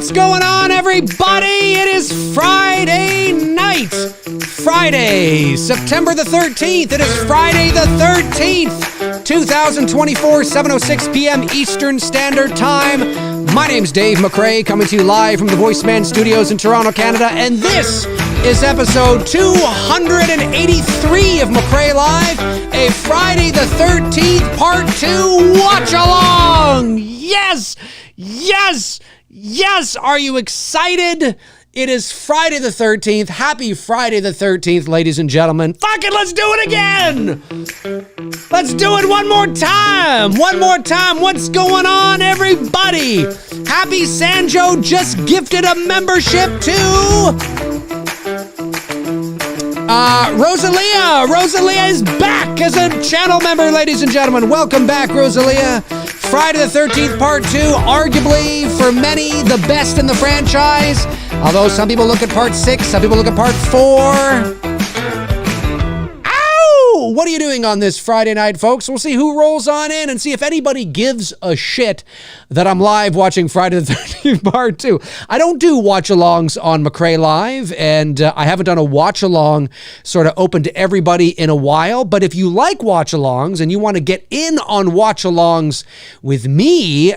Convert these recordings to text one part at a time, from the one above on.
What's going on, everybody? It is Friday night. Friday, September the 13th. It is Friday the 13th, 2024, 7:06 p.m. Eastern Standard Time. My name's Dave McRae, coming to you live from the Voiceman Studios in Toronto, Canada, and this is episode 283 of McRae Live, a Friday the 13th Part 2 Watchalong! Yes! Yes! Yes! Are you excited? It is Friday the 13th. Happy Friday the 13th, ladies and gentlemen. Fuck it, let's do it again! Let's do it one more time! One more time! What's going on, everybody? Happy Sanjo just gifted a membership to... Rosalia! Rosalia is back as a channel member, ladies and gentlemen. Welcome back, Rosalia. Friday the 13th, Part 2, arguably, for many, the best in the franchise. Although some people look at Part 6, some people look at Part 4. Ow! What are you doing on this Friday night, folks? We'll see who rolls on in and see if anybody gives a shit that I'm live watching Friday the 13th, Part 2. I don't do watch-alongs on McRae Live, and I haven't done a watch-along sort of open to everybody in a while, but if you like watch-alongs and you want to get in on watch-alongs with me,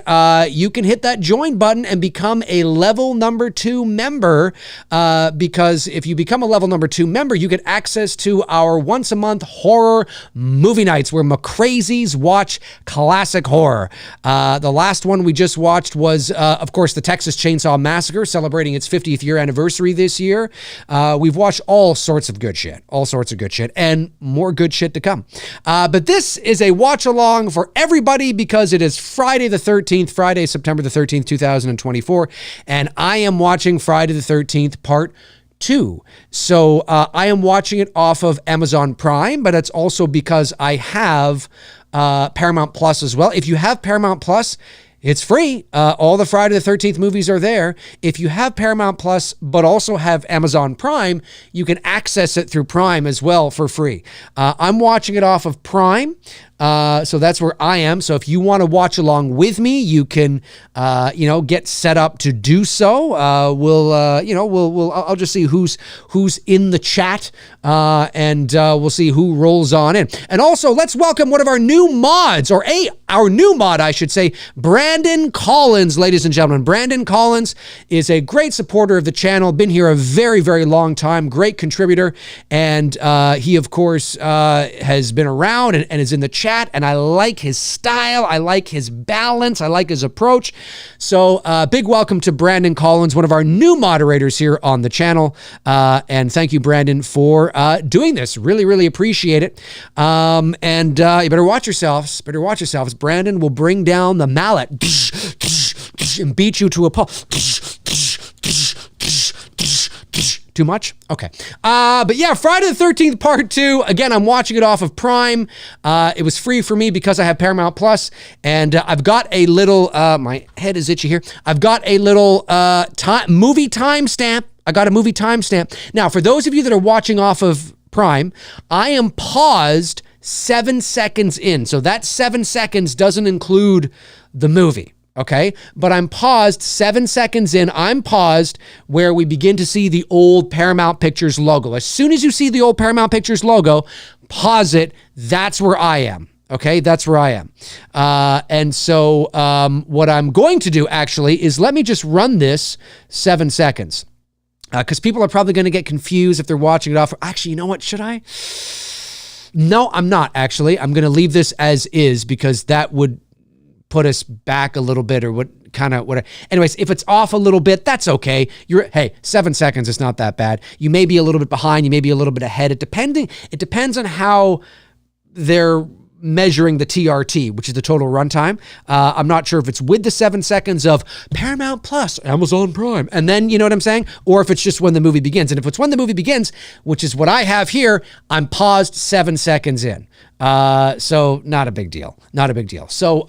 you can hit that join button and become a level number 2 member, because if you become a level number 2 member, you get access to our once-a-month horror movie nights where McCrazies watch classic horror. The last one we just watched was, of course, the Texas Chainsaw Massacre, celebrating its 50th year anniversary this year. We've watched all sorts of good shit, and more good shit to come. But this is a watch along for everybody because it is Friday the 13th, Friday, September the 13th, 2024, and I am watching Friday the 13th, Part 2. So I am watching it off of Amazon Prime, but it's also because I have Paramount Plus as well. If you have Paramount Plus, it's free. All the Friday the 13th movies are there. If you have Paramount Plus, but also have Amazon Prime, you can access it through Prime as well for free. I'm watching it off of Prime. So that's where I am. So if you want to watch along with me, you can, get set up to do so. I'll just see who's in the chat, and we'll see who rolls on in. And also, let's welcome one of our new mods, our new mod, I should say, Brandon Collins, ladies and gentlemen. Brandon Collins is a great supporter of the channel, been here a very, very long time, great contributor, and he, of course, has been around and is in the chat. And I like his style. I like his balance. I like his approach. So big welcome to Brandon Collins, one of our new moderators here on the channel. And thank you, Brandon, for doing this. Really, really appreciate it. And you better watch yourselves. Brandon will bring down the mallet and beat you to a pulp. Too much? Okay. But yeah, Friday the 13th, Part 2. Again, I'm watching it off of Prime. It was free for me because I have Paramount Plus, and I've got a little, my head is itchy here. I've got a little movie timestamp. I got a movie timestamp. Now, for those of you that are watching off of Prime, I am paused 7 seconds in. So that 7 seconds doesn't include the movie. Okay, but I'm paused 7 seconds in. I'm paused where we begin to see the old Paramount Pictures logo. As soon as you see the old Paramount Pictures logo, pause it. That's where I am. Okay, that's where I am. And so what I'm going to do actually is let me just run this 7 seconds. Because people are probably going to get confused if they're watching it off. Actually, you know what? Should I? No, I'm not actually. I'm going to leave this as is because that would put us back a little bit, or anyways, if it's off a little bit, that's okay. 7 seconds is not that bad. You may be a little bit behind, you may be a little bit ahead. It depends on how they're measuring the TRT, which is the total runtime. I'm not sure if it's with the 7 seconds of Paramount Plus, Amazon Prime, and then, you know what I'm saying? Or if it's just when the movie begins. And if it's when the movie begins, which is what I have here, I'm paused 7 seconds in. So not a big deal. Not a big deal. So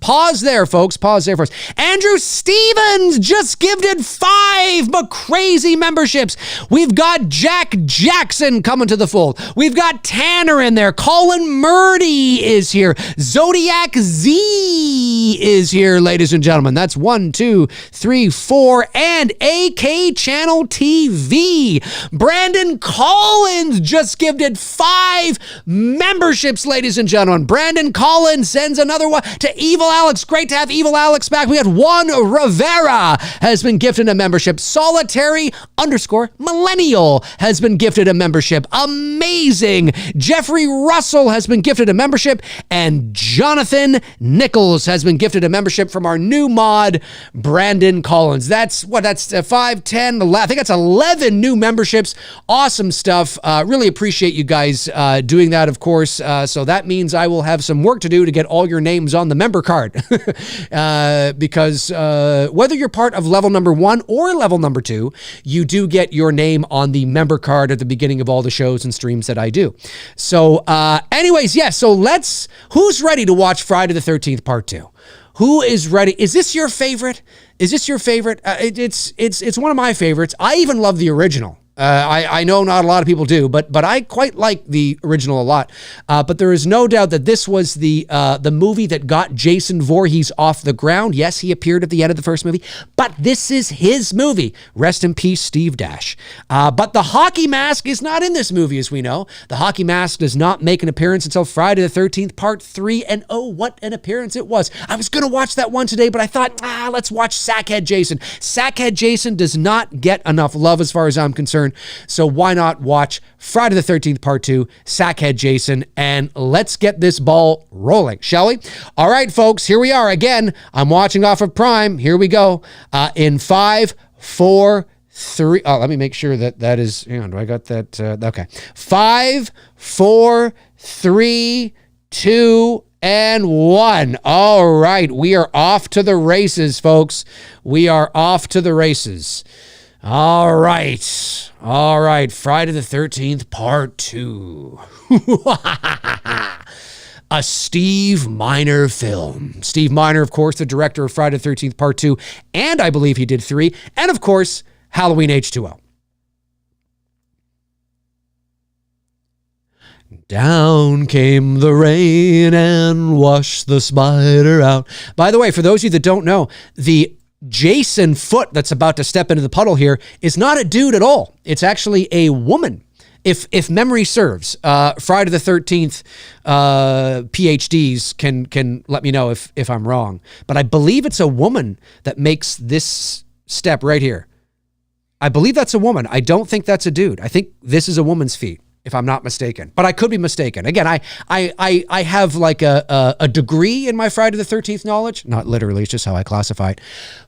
pause there, folks. Pause there for us. Andrew Stevens just gifted 5 McCrazy memberships. We've got Jack Jackson coming to the fold. We've got Tanner in there. Colin Murdy is here. Zodiac Z is here, ladies and gentlemen. That's 1, 2, 3, 4, and AK Channel TV. Brandon Collins just gifted 5 memberships, ladies and gentlemen. Brandon Collins sends another one to Evil Alex. Great to have Evil Alex back. We got Juan Rivera has been gifted a membership. Solitary_millennial has been gifted a membership. Amazing. Jeffrey Russell has been gifted a membership, and Jonathan Nichols has been gifted a membership from our new mod, Brandon Collins. That's 5, 10, 11. I think that's 11 new memberships. Awesome stuff. Really appreciate you guys doing that, of course. So that means I will have some work to do to get all your names on the member card. Because whether you're part of level number 1 or level number 2, you do get your name on the member card at the beginning of all the shows and streams that I do. So anyways, yes, so who's ready to watch Friday the 13th Part 2? Who is ready? Is this your favorite? Is this your favorite? It's one of my favorites. I even love the original. I know not a lot of people do, but I quite like the original a lot. But there is no doubt that this was the movie that got Jason Voorhees off the ground. Yes, he appeared at the end of the first movie, but this is his movie. Rest in peace, Steve Dash. But the hockey mask is not in this movie, as we know. The hockey mask does not make an appearance until Friday the 13th, Part 3. And oh, what an appearance it was. I was going to watch that one today, but I thought, let's watch Sackhead Jason. Sackhead Jason does not get enough love as far as I'm concerned. So why not watch Friday the 13th Part 2, Sackhead Jason, and let's get this ball rolling, shall we? All right, folks, here we are again. I'm watching off of Prime. Here we go. In 5, 4, 3. Oh, let me make sure that is, hang on, do I got that? Okay. 5, 4, 3, 2, and 1. All right, we are off to the races, folks. We are off to the races. All right, Friday the 13th, Part 2. A Steve Miner film. Steve Miner, of course, the director of Friday the 13th, Part 2, and I believe he did 3, and of course, Halloween H2O. Down came the rain and washed the spider out. By the way, for those of you that don't know, the Jason foot that's about to step into the puddle here is not a dude at all. It's actually a woman. If memory serves, Friday the 13th PhDs can let me know if I'm wrong. But I believe it's a woman that makes this step right here. I believe that's a woman. I don't think that's a dude. I think this is a woman's feet, if I'm not mistaken. But I could be mistaken. Again, I have like a degree in my Friday the 13th knowledge. Not literally, it's just how I classify it.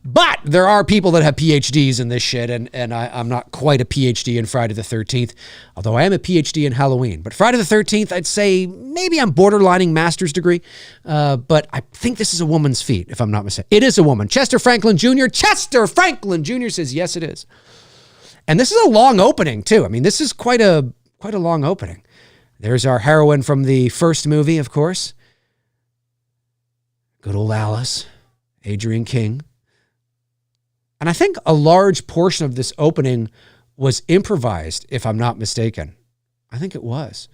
But there are people that have PhDs in this shit, and I'm not quite a PhD in Friday the 13th, although I am a PhD in Halloween. But Friday the 13th, I'd say maybe I'm borderlining master's degree. But I think this is a woman's feet, if I'm not mistaken. It is a woman. Chester Franklin Jr. Chester Franklin Jr. says, yes, it is. And this is a long opening, too. I mean, this is quite a long opening. There's our heroine from the first movie, of course. Good old Alice, Adrienne King. And I think a large portion of this opening was improvised, if I'm not mistaken. I think it was.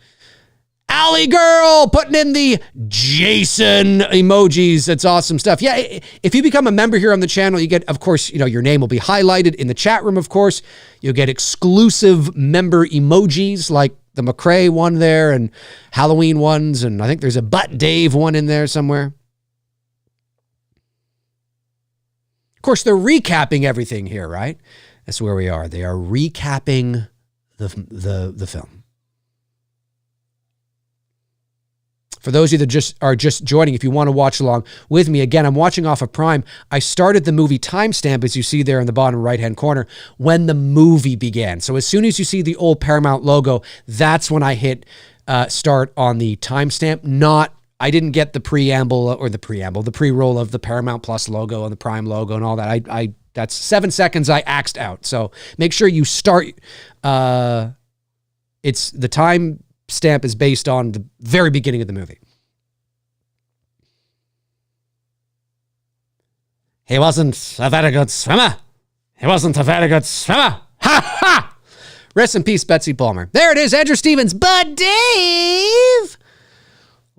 Alley Girl putting in the Jason emojis. That's awesome stuff. Yeah, if you become a member here on the channel, you get, of course, your name will be highlighted in the chat room, of course. You'll get exclusive member emojis like the McRae one there and Halloween ones. And I think there's a Butt Dave one in there somewhere. Of course, they're recapping everything here, right? That's where we are. They are recapping the film. For those of you that are just joining, if you want to watch along with me, again, I'm watching off of Prime. I started the movie timestamp, as you see there in the bottom right-hand corner, when the movie began. So as soon as you see the old Paramount logo, that's when I hit start on the timestamp. I didn't get the the pre-roll of the Paramount Plus logo and the Prime logo and all that. That's 7 seconds I axed out. So make sure you start. It's the time timestamp is based on the very beginning of the movie. He wasn't a very good swimmer. He wasn't a very good swimmer. Ha ha! Rest in peace, Betsy Palmer. There it is, Andrew Stevens. But Dave!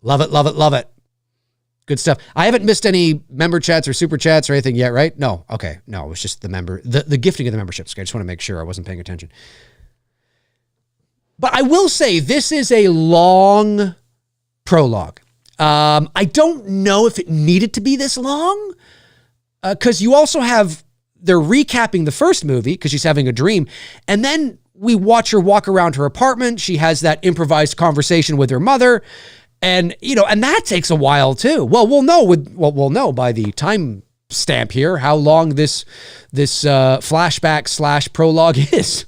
Love it, love it, love it. Good stuff. I haven't missed any member chats or super chats or anything yet, right? No. Okay. No, it was just the gifting of the memberships. I just want to make sure I wasn't paying attention. But I will say this is a long prologue. I don't know if it needed to be this long, because you also have, they're recapping the first movie because she's having a dream. And then we watch her walk around her apartment. She has that improvised conversation with her mother. And, and that takes a while too. Well, we'll know by the time stamp here how long this flashback / prologue is.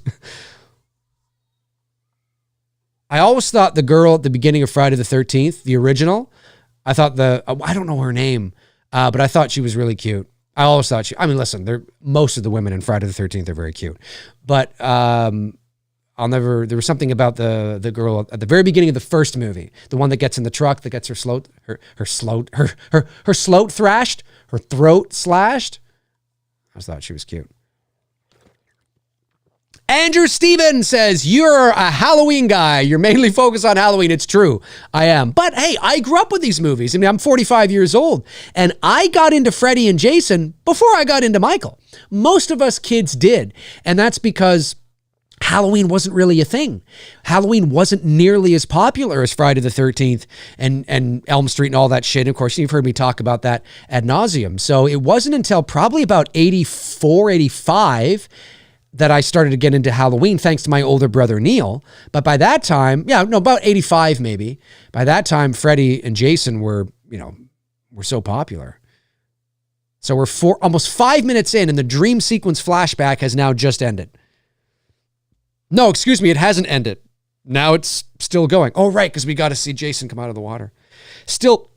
I always thought the girl at the beginning of Friday the 13th, the original, I thought I don't know her name, but I thought she was really cute. I always thought listen, most of the women in Friday the 13th are very cute, but, there was something about the girl at the very beginning of the first movie, the one that gets in the truck, that gets her throat thrashed, her throat slashed. I just thought she was cute. Andrew Stevens says, you're a Halloween guy. You're mainly focused on Halloween. It's true. I am. But hey, I grew up with these movies. I mean, I'm 45 years old, and I got into Freddy and Jason before I got into Michael. Most of us kids did. And that's because Halloween wasn't really a thing. Halloween wasn't nearly as popular as Friday the 13th and Elm Street and all that shit. And of course, you've heard me talk about that ad nauseum. So it wasn't until probably about 84, 85 that I started to get into Halloween, thanks to my older brother, Neil. But by that time, about 85 maybe. By that time, Freddy and Jason were so popular. So we're almost 5 minutes in, and the dream sequence flashback has now just ended. No, excuse me, it hasn't ended. Now it's still going. Oh, right, because we got to see Jason come out of the water. Still,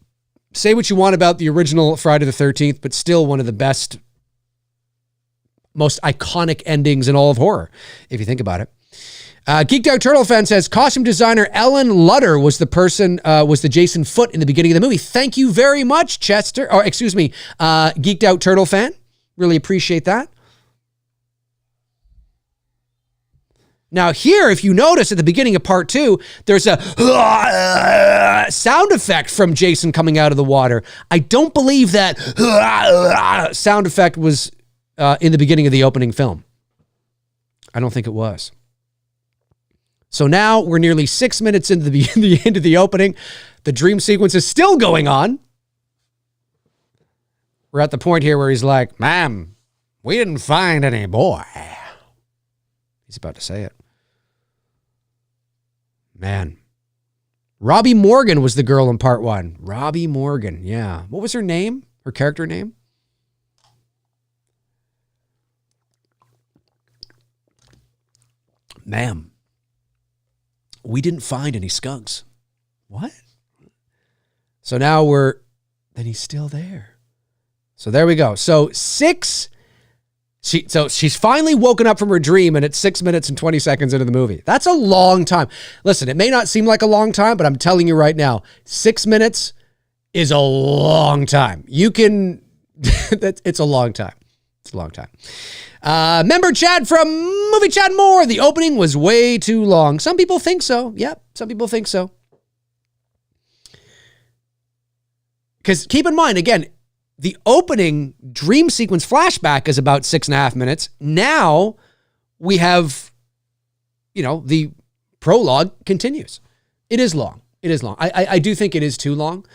say what you want about the original Friday the 13th, but still one of the best, most iconic endings in all of horror, if you think about it. Geeked Out Turtle Fan says, costume designer Ellen Lutter was the Jason Foot in the beginning of the movie. Thank you very much, Chester. Or excuse me, Geeked Out Turtle Fan. Really appreciate that. Now here, if you notice at the beginning of part 2, there's a sound effect from Jason coming out of the water. I don't believe that sound effect was in the beginning of the opening film. I don't think it was. So now we're nearly 6 minutes into the end of the opening. The dream sequence is still going on. We're at the point here where he's like, "Ma'am, we didn't find any boy." He's about to say it. Man. Robbie Morgan was the girl in part 1. Robbie Morgan, yeah. What was her name? Her character name? Ma'am, we didn't find any skunks. What? So now then he's still there. So there we go. So she's finally woken up from her dream, and it's 6 minutes and 20 seconds into the movie. That's a long time. Listen, it may not seem like a long time, but I'm telling you right now, 6 minutes is a long time. It's a long time. It's a long time. Member Chad from Movie Chat More. The opening was way too long. Some people think so. Yep, some people think so. Because keep in mind, again, the opening dream sequence flashback is about 6.5 minutes. Now we have, the prologue continues. It is long. It is long. I do think it is too long.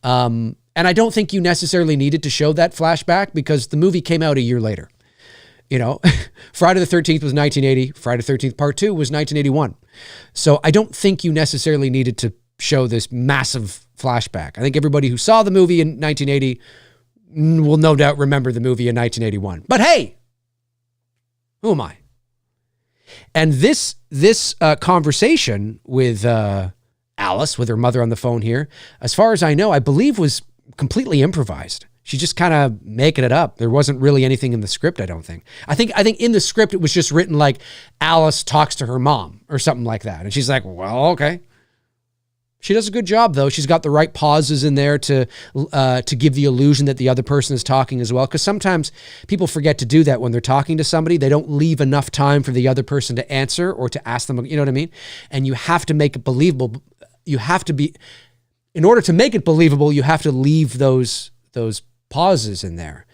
And I don't think you necessarily needed to show that flashback because the movie came out a year later. Friday the 13th was 1980. Friday the 13th part 2 was 1981. So I don't think you necessarily needed to show this massive flashback. I think everybody who saw the movie in 1980 will no doubt remember the movie in 1981. But hey, who am I? And this conversation with Alice, with her mother on the phone here, as far as I know, I believe was completely improvised. She's just kind of making it up. There wasn't really anything in the script, I don't think. I think in the script, it was just written like Alice talks to her mom or something like that. And she's like, well, okay. She does a good job, though. She's got the right pauses in there to give the illusion that the other person is talking as well. Because sometimes people forget to do that when they're talking to somebody. They don't leave enough time for the other person to answer or to ask them, you know what I mean? And you have to make it believable. You have to be, in order to make it believable, you have to leave those pauses in there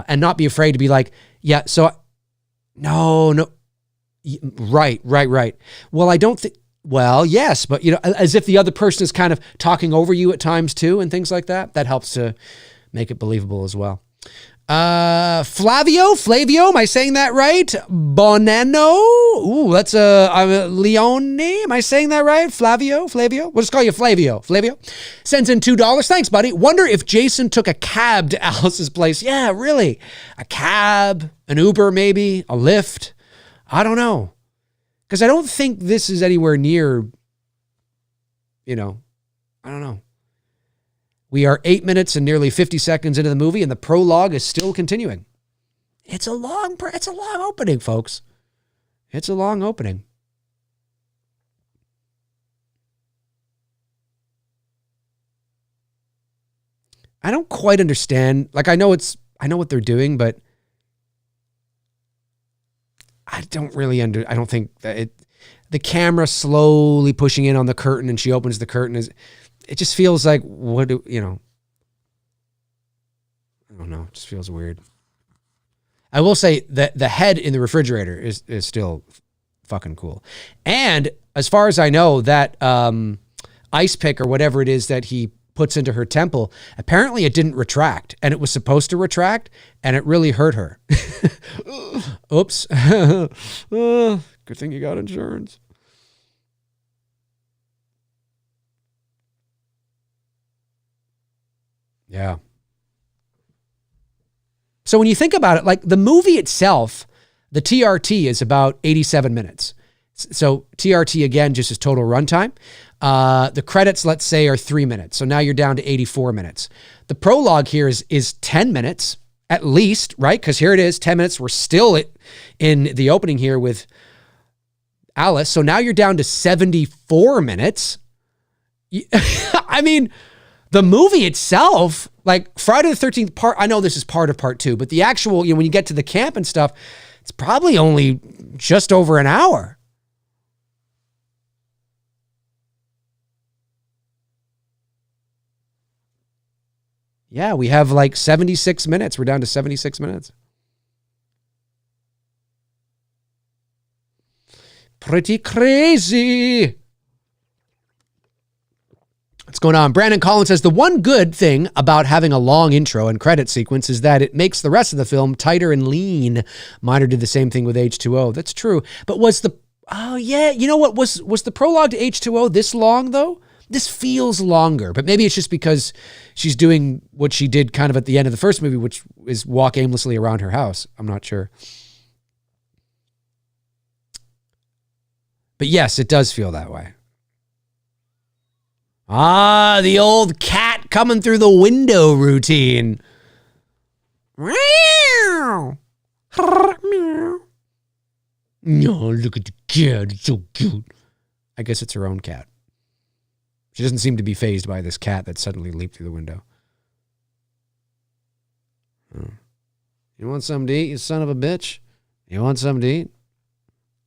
and not be afraid to be like, yeah, so no, right. Well, I don't think, well, yes, but as if the other person is kind of talking over you at times too and things like that. That helps to make it believable as well. Flavio, am I saying that right? Bonanno. Ooh, that's Leone. Am I saying that right? Flavio. We'll just call you Flavio. Sends in $2. Thanks, buddy. Wonder if Jason took a cab to Alice's place. Yeah, really. A cab, an Uber, maybe a Lyft. I don't know. Because I don't think this is anywhere near, I don't know. We are 8 minutes and nearly 50 seconds into the movie, and the prologue is still continuing. It's a long opening, folks. It's a long opening. I don't quite understand. Like, I know what they're doing, but I don't think that the camera slowly pushing in on the curtain and she opens the curtain it just feels like, I don't know. It just feels weird. I will say that the head in the refrigerator is still fucking cool. And as far as I know, that ice pick or whatever it is that he puts into her temple, apparently it didn't retract, and it was supposed to retract, and it really hurt her. Oops. Good thing you got insurance. Yeah. So when you think about it, like the movie itself, the TRT is about 87 minutes. So TRT, again, just as total runtime. The credits, let's say, are 3 minutes. So now you're down to 84 minutes. The prologue here is 10 minutes at least, right? Because here it is, 10 minutes. We're still in the opening here with Alice. So now you're down to 74 minutes. I mean, the movie itself, like Friday the 13th part, I know this is part of part 2, but the actual, when you get to the camp and stuff, it's probably only just over an hour. Yeah, we have like 76 minutes. We're down to 76 minutes. Pretty crazy. What's going on? Brandon Collins says, the one good thing about having a long intro and credit sequence is that it makes the rest of the film tighter and lean. Miner did the same thing with H2O. That's true. But was the prologue to H2O this long though? This feels longer, but maybe it's just because she's doing what she did kind of at the end of the first movie, which is walk aimlessly around her house. I'm not sure. But yes, it does feel that way. Ah, the old cat coming through the window routine. No, look at the cat. It's so cute. I guess it's her own cat. She doesn't seem to be fazed by this cat that suddenly leaped through the window. You want something to eat, you son of a bitch? You want something to eat?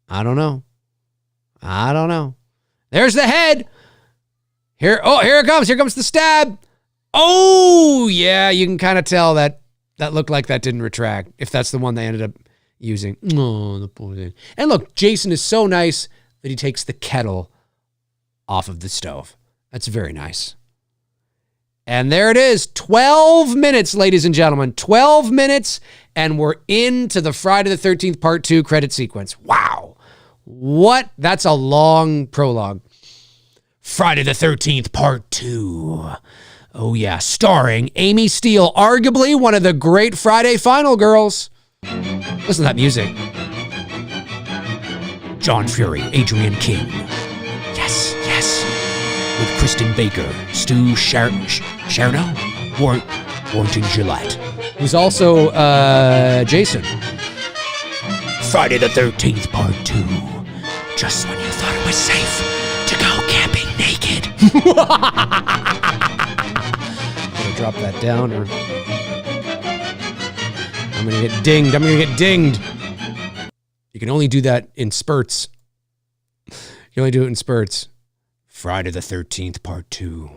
I don't know. There's the head. Here it comes. Here comes the stab. Oh, yeah, you can kind of tell that looked like that didn't retract, if that's the one they ended up using. Oh, the poor thing. And look, Jason is so nice that he takes the kettle off of the stove. That's very nice. And there it is. 12 minutes, ladies and gentlemen. 12 minutes, and we're into the Friday the 13th Part 2 credit sequence. Wow. What? That's a long prologue. Friday the 13th Part 2. Oh, yeah. Starring Amy Steele, arguably one of the great Friday Final girls. Listen to that music. John Fury, Adrian King. Yes. With Kristen Baker, Stu Chernow, Warrington Gillette, who's also Jason. Friday the 13th Part 2. Just when you thought it was safe to go camping naked. Gonna drop that down, or I'm gonna get dinged. I'm gonna get dinged. You can only do that in spurts. You can only do it in spurts. Friday the 13th, part 2.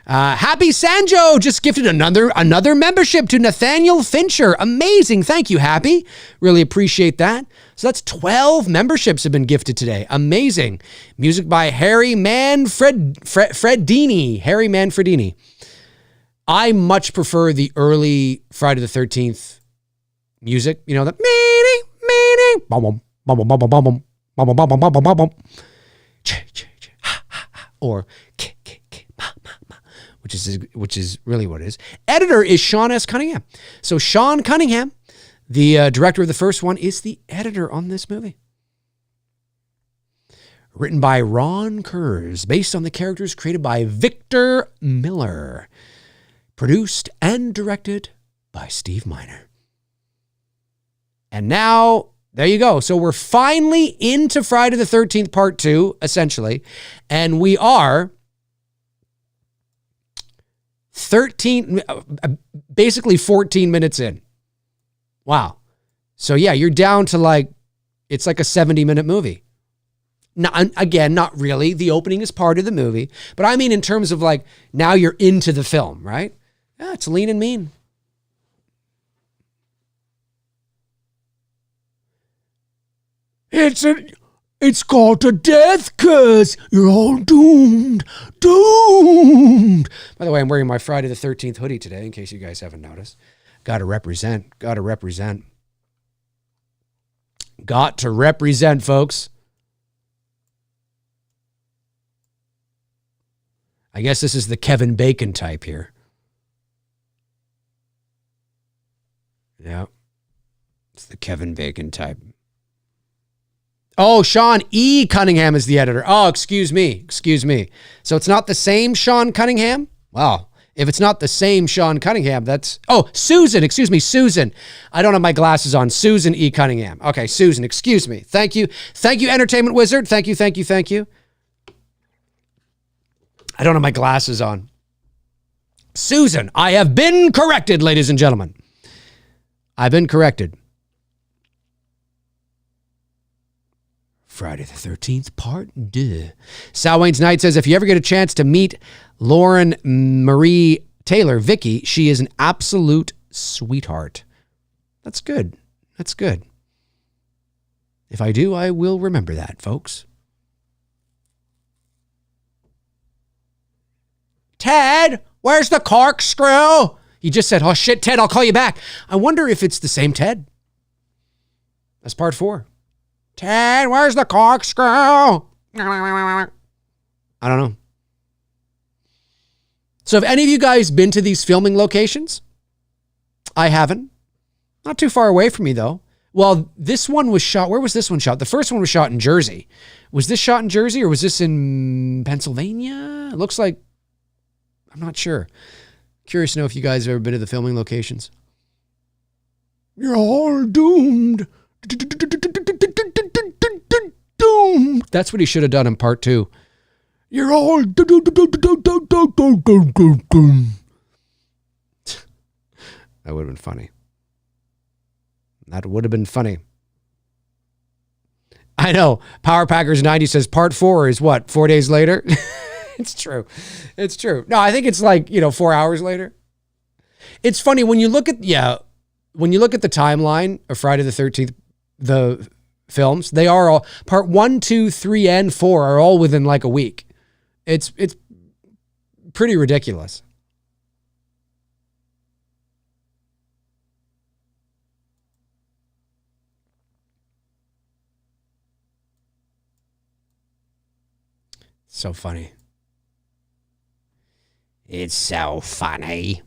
Happy Sanjo just gifted another membership to Nathaniel Fincher. Amazing. Thank you, Happy. Really appreciate that. So that's 12 memberships have been gifted today. Amazing. Music by Harry Manfredini. Harry Manfredini. I much prefer the early Friday the 13th music. You know, the or which is really what it is. Editor is Sean S. Cunningham. So Sean Cunningham, the director of the first one, is the editor on this movie. Written by Ron Kurz, based on the characters created by Victor Miller. Produced and directed by Steve Miner. And now, there you go. So we're finally into Friday the 13th, part 2, essentially. And we are basically 14 minutes in. Wow. So yeah, you're down to it's like a 70-minute movie. Now, again, not really. The opening is part of the movie. But I mean in terms of now you're into the film, right? Yeah, it's lean and mean. It's called a death curse. You're all doomed. Doomed. By the way, I'm wearing my Friday the 13th hoodie today, in case you guys haven't noticed. Got to represent. Got to represent. Got to represent, folks. I guess this is the Kevin Bacon type here. Yeah. It's the Kevin Bacon type. Oh, Sean E. Cunningham is the editor. Oh, excuse me. So it's not the same Sean Cunningham? Wow. If it's not the same Sean Cunningham, that's... Oh, Susan. Excuse me, Susan. I don't have my glasses on. Susan E. Cunningham. Okay, Susan, excuse me. Thank you. Thank you, Entertainment Wizard. Thank you. I don't have my glasses on. Susan, I have been corrected, ladies and gentlemen. I've been corrected. Friday the 13th, part 2. Sal Wayne's Night says, if you ever get a chance to meet Lauren Marie Taylor, Vicky, she is an absolute sweetheart. That's good. That's good. If I do, I will remember that, folks. Ted, where's the corkscrew? He just said, oh shit, Ted, I'll call you back. I wonder if it's the same Ted. That's part 4. Ted, where's the corkscrew? I don't know. So have any of you guys been to these filming locations? I haven't. Not too far away from me, though. Well, this one was shot. Where was this one shot? The first one was shot in Jersey. Was this shot in Jersey or was this in Pennsylvania? It looks like, I'm not sure. Curious to know if you guys have ever been to the filming locations. You're all doomed. That's what he should have done in part 2. You're all That would have been funny. That would have been funny. I know. Power Packers 90 says part 4 is what? 4 days later? It's true. It's true. No, I think it's 4 hours later. It's funny when you look at the timeline of Friday the 13th, the films, they are all part 1, 2, 3, and 4 are all within a week. It's pretty ridiculous. So funny. It's so funny.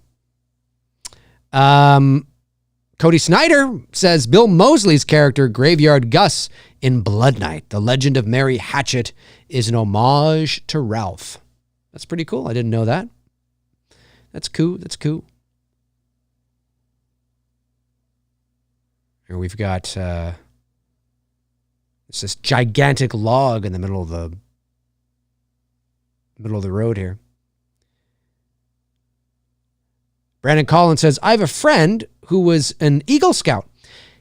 Cody Snyder says Bill Moseley's character, Graveyard Gus, in Blood Night, The Legend of Mary Hatchet, is an homage to Ralph. That's pretty cool. I didn't know that. That's cool. Here we've got it's this gigantic log in the middle of the middle of the road here. Brandon Collins says, I have a friend who was an Eagle Scout.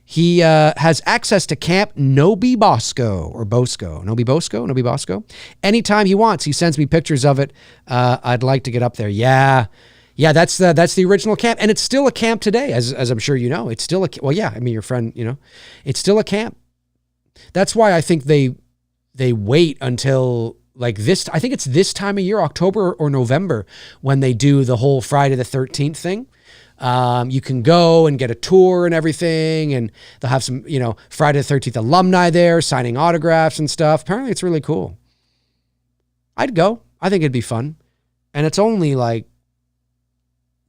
He has access to Camp Nobi Bosco. Anytime he wants, he sends me pictures of it. I'd like to get up there. Yeah, that's the original camp. And it's still a camp today, as I'm sure you know. It's still your friend, it's still a camp. That's why I think they wait until like this. I think it's this time of year, October or November, when they do the whole Friday the 13th thing. You can go and get a tour and everything, and they'll have some, Friday the 13th alumni there signing autographs and stuff. Apparently it's really cool. I'd go. I think it'd be fun. And it's only like,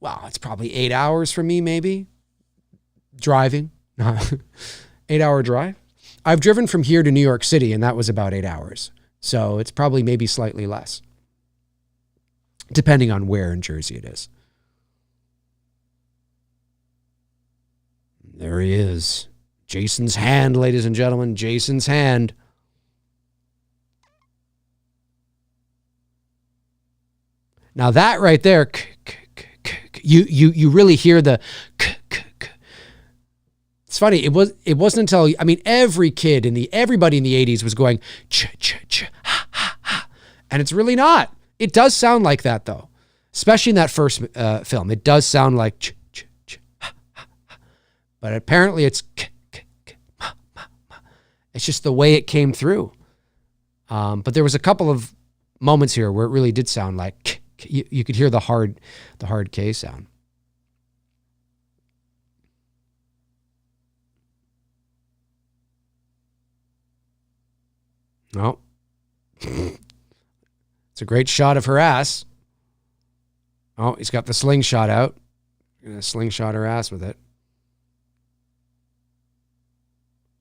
it's probably 8 hours for me, maybe. Driving. 8-hour drive. I've driven from here to New York City, and that was about 8 hours. So it's probably maybe slightly less, depending on where in Jersey it is. There he is. Jason's hand, ladies and gentlemen. Jason's hand. Now that right there, you really hear the. It's funny. It wasn't until everybody in the 80s was going ch ch ch ha ha ha, and it's really not. It does sound like that though, especially in that first film. It does sound like ch ch ch ha ha ha, but apparently it's k k k ma ma ma. It's just the way it came through. But there was a couple of moments here where it really did sound like k. You could hear the hard K sound. No. It's a great shot of her ass. Oh, he's got the slingshot out. He's going to slingshot her ass with it.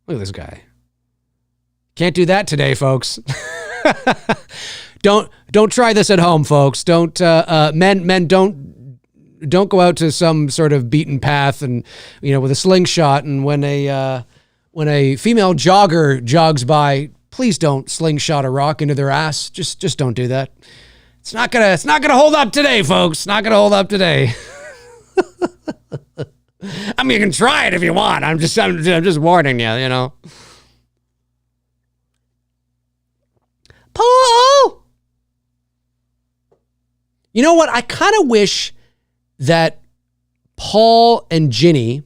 Look at this guy. Can't do that today, folks. Don't try this at home, folks. Don't men don't go out to some sort of beaten path and with a slingshot, and when a female jogger jogs by, please don't slingshot a rock into their ass. Just don't do that. It's not gonna hold up today, folks. Not gonna hold up today. You can try it if you want. I'm just warning you. Paul. You know what? I kind of wish that Paul and Ginny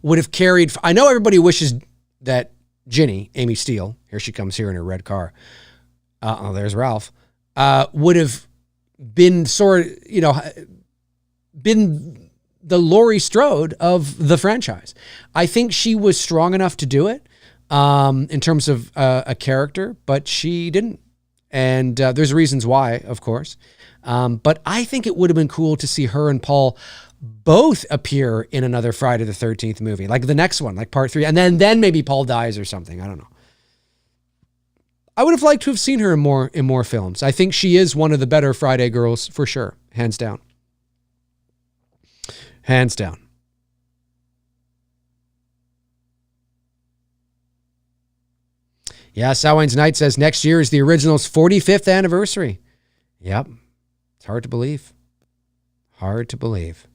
would have carried. I know everybody wishes that Ginny, Amy Steele, here she comes here in her red car. There's Ralph. Would have been been the Laurie Strode of the franchise. I think she was strong enough to do it in terms of a character, but she didn't. And there's reasons why, of course. But I think it would have been cool to see her and Paul both appear in another Friday the 13th movie, like the next one, like part 3. And then maybe Paul dies or something. I don't know. I would have liked to have seen her in more films. I think she is one of the better Friday girls for sure. Hands down. Hands down. Yeah, Sowine's Knight says next year is the original's 45th anniversary. Yep. It's hard to believe. Hard to believe.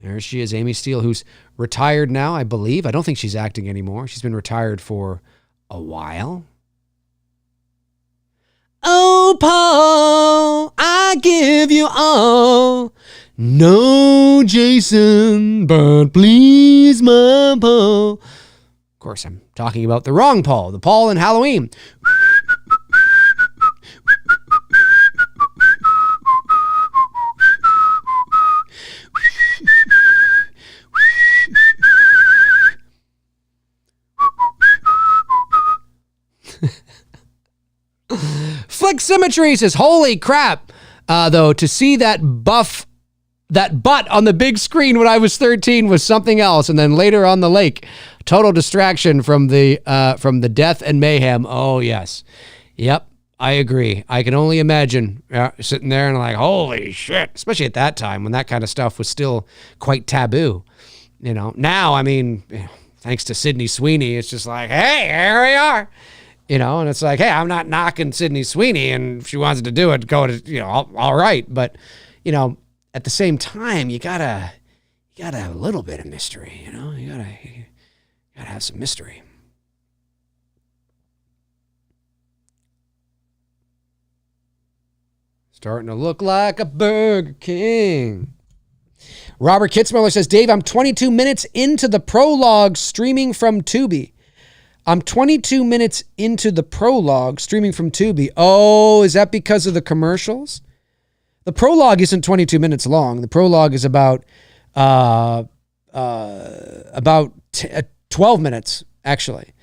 There she is, Amy Steele, who's retired now, I believe. I don't think she's acting anymore. She's been retired for a while. Oh, Paul, I give you all. No, Jason, but please, my Paul. Of course, I'm talking about the wrong Paul, the Paul in Halloween. Flick Symmetry says, holy crap, though, to see that butt on the big screen when I was 13 was something else. And then later on the lake, total distraction from the death and mayhem. Oh, yes. Yep, I agree. I can only imagine sitting there and like, holy shit, especially at that time when that kind of stuff was still quite taboo. Now, I mean, thanks to Sydney Sweeney, it's just like, hey, here we are. And it's like, hey, I'm not knocking Sydney Sweeney, and if she wants to do it, go to, all right. But, at the same time, you gotta have a little bit of mystery, you gotta have some mystery. Starting to look like a Burger King. Robert Kitzmiller says, Dave, I'm 22 minutes into the Prologue streaming from Tubi. I'm 22 minutes into the Prologue streaming from Tubi. Oh, is that because of the commercials? The Prologue isn't 22 minutes long. The Prologue is about 12 minutes, actually.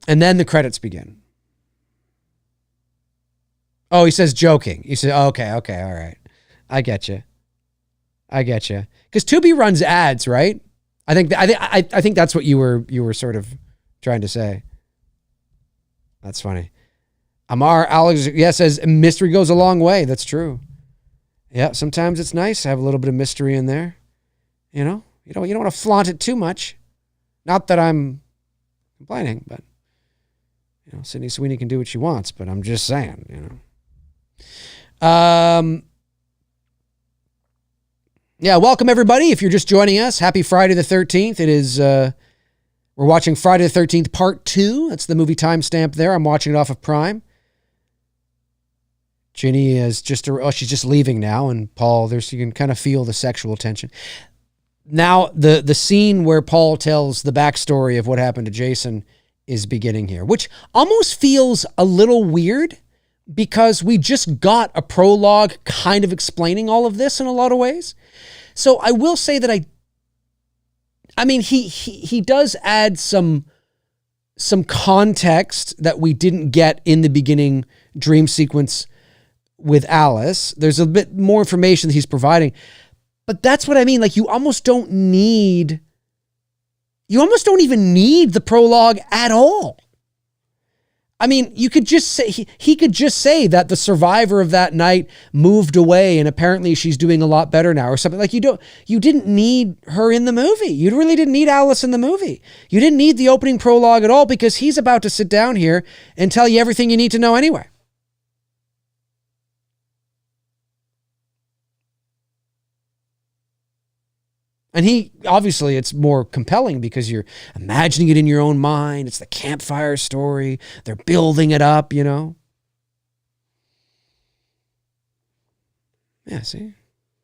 And then the credits begin. Oh, he says joking. He says, okay, all right. I get you. Because Tubi runs ads, right? I think that's what you were sort of trying to say. That's funny. Amar Alex says mystery goes a long way. That's true. Yeah, sometimes it's nice to have a little bit of mystery in there. You don't want to flaunt it too much. Not that I'm complaining, but Sydney Sweeney can do what she wants. But I'm just saying, Yeah, welcome everybody. If you're just joining us, happy Friday the 13th. It is, we're watching Friday the 13th Part 2. That's the movie timestamp there. I'm watching it off of Prime. Ginny is she's just leaving now. And Paul, you can kind of feel the sexual tension. Now, the scene where Paul tells the backstory of what happened to Jason is beginning here, which almost feels a little weird because we just got a prologue kind of explaining all of this in a lot of ways. So I will say that I mean, he does add some context that we didn't get in the beginning dream sequence with Alice. There's a bit more information that he's providing, but that's what I mean. Like you almost don't even need the prologue at all. I mean, you could just say, he could just say that the survivor of that night moved away and apparently she's doing a lot better now or something. Like you didn't need her in the movie. You really didn't need Alice in the movie. You didn't need the opening prologue at all because he's about to sit down here and tell you everything you need to know anyway. And obviously it's more compelling because you're imagining it in your own mind. It's the campfire story. They're building it up, Yeah, see?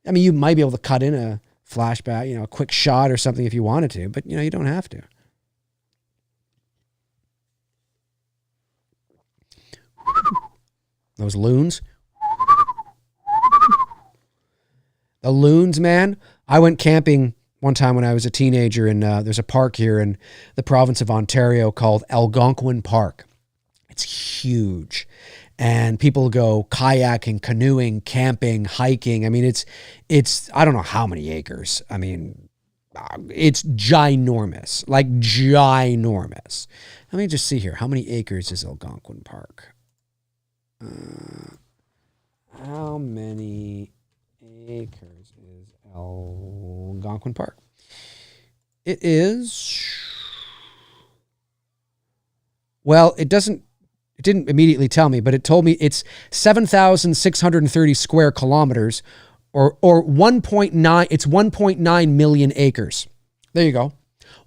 I mean, you might be able to cut in a flashback, a quick shot or something if you wanted to, but, you don't have to. Those loons. The loons, man. I went camping one time when I was a teenager, and there's a park here in the province of Ontario called Algonquin Park. It's huge, and people go kayaking, canoeing, camping, hiking. I mean, it's I don't know how many acres. I mean, it's ginormous, like ginormous. Let me just see here. How many acres is Algonquin Park? How many acres is Algonquin Park? It is, well, it didn't immediately tell me, but it told me it's 7,630 square kilometers or 1.9, it's 1.9 million acres. There you go.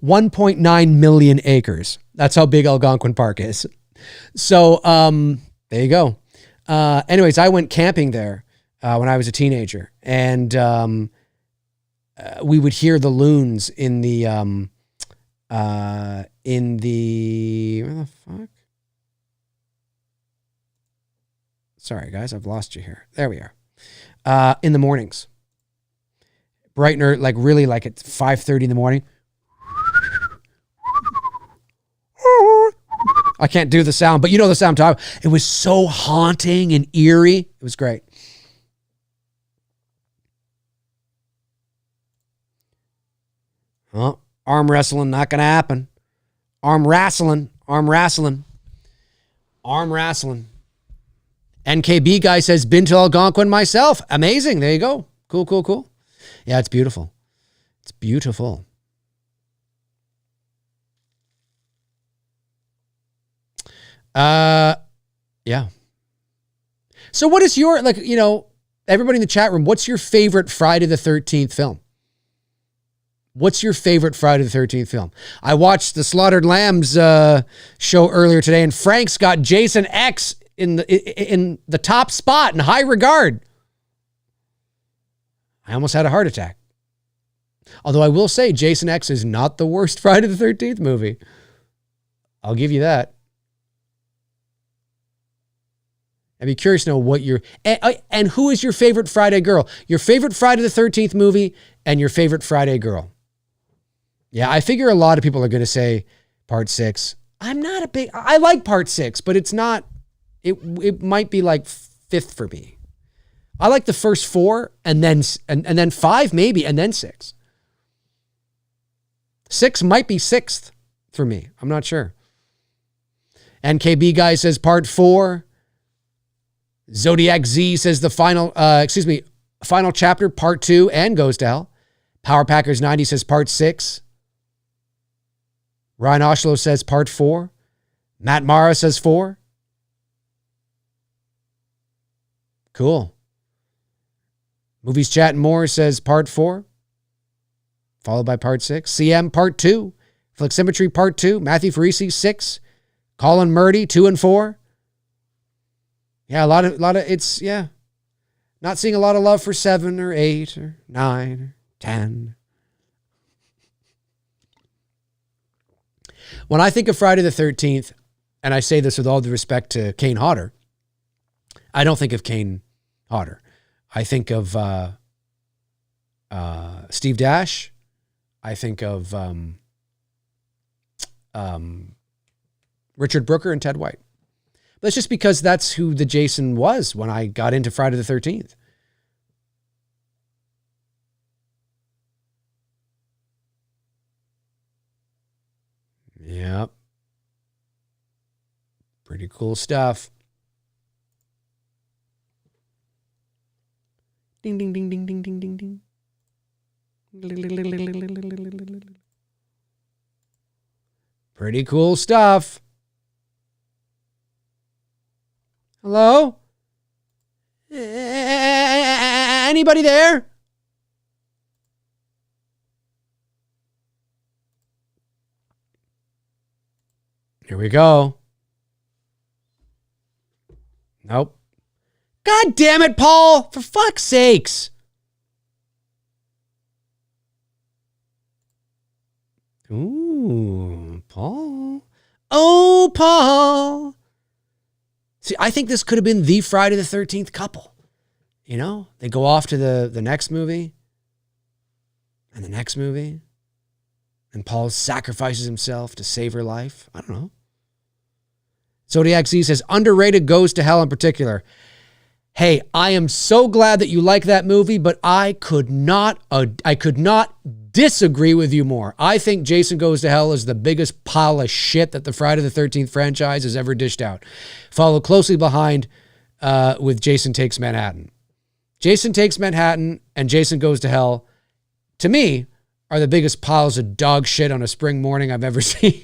1.9 million acres. That's how big Algonquin Park is. So, there you go. Anyways, I went camping there when I was a teenager, and we would hear the loons in the where the fuck? Sorry, guys, I've lost you here. There we are. In the mornings, bright and early, like really, like at 5:30 in the morning. I can't do the sound, but you know the sound I'm talking. It was so haunting and eerie. It was great. Oh, arm wrestling, not going to happen. Arm wrestling. NKB guy says, been to Algonquin myself. Amazing. There you go. Cool. Yeah, it's beautiful. It's beautiful. Yeah. So what is your, like, you know, everybody in the chat room, what's your favorite Friday the 13th film? What's your favorite Friday the 13th film? I watched the Slaughtered Lambs show earlier today, and Frank's got Jason X in the top spot in high regard. I almost had a heart attack. Although I will say Jason X is not the worst Friday the 13th movie. I'll give you that. I'd be curious to know what your... And who is your favorite Friday girl? Your favorite Friday the 13th movie and your favorite Friday girl. Yeah, I figure a lot of people are going to say Part 6. I'm not a big... I like Part 6, but it's not... It might be like 5th for me. I like the first 4 and then 5 maybe and then 6. 6 might be 6th for me. I'm not sure. NKB guy says Part 4. Zodiac Z says the final chapter, Part 2 and goes to hell. Power Packers 90 says Part 6. Ryan Oshlo says Part 4. Matt Mara says 4. Cool. Movies Chat and More says Part 4. Followed by Part 6. CM Part 2. Fleximetry Part 2. Matthew Farisi 6. Colin Murdy 2 and 4. Yeah, a lot of it's, yeah. Not seeing a lot of love for 7 or 8 or 9 or 10. When I think of Friday the 13th, and I say this with all due respect to Kane Hodder, I don't think of Kane Hodder. I think of Steve Dash. I think of Richard Brooker and Ted White. That's just because that's who the Jason was when I got into Friday the 13th. Yep. Pretty cool stuff. Ding, ding, ding, ding, ding, ding, ding, ding. Pretty cool stuff. Hello? Anybody there? Here we go. Nope. God damn it, Paul! For fuck's sakes. Ooh, Paul. Oh, Paul. See, I think this could have been the Friday the 13th couple. You know, they go off to the next movie and the next movie. And Paul sacrifices himself to save her life. I don't know. Zodiac Z says, underrated goes to hell in particular. Hey, I am so glad that you like that movie, but I could not disagree with you more. I think Jason Goes to Hell is the biggest pile of shit that the Friday the 13th franchise has ever dished out. Followed closely behind with Jason Takes Manhattan. Jason Takes Manhattan and Jason Goes to Hell, to me, are the biggest piles of dog shit on a spring morning I've ever seen.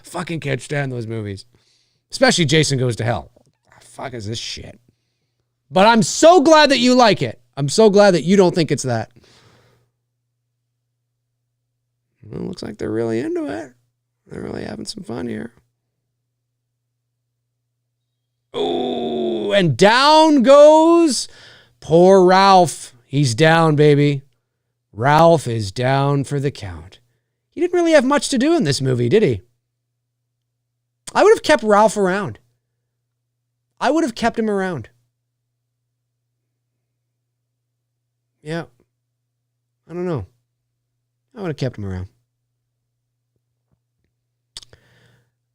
Fucking can't stand those movies. Especially Jason Goes to Hell. Fuck is this shit? But I'm so glad that you like it. I'm so glad that you don't think it's that. Well, looks like they're really into it. They're really having some fun here. Oh, and down goes poor Ralph. He's down, baby. Ralph is down for the count. He didn't really have much to do in this movie, did he? I would have kept Ralph around. I would have kept him around. Yeah. I don't know. I would have kept him around.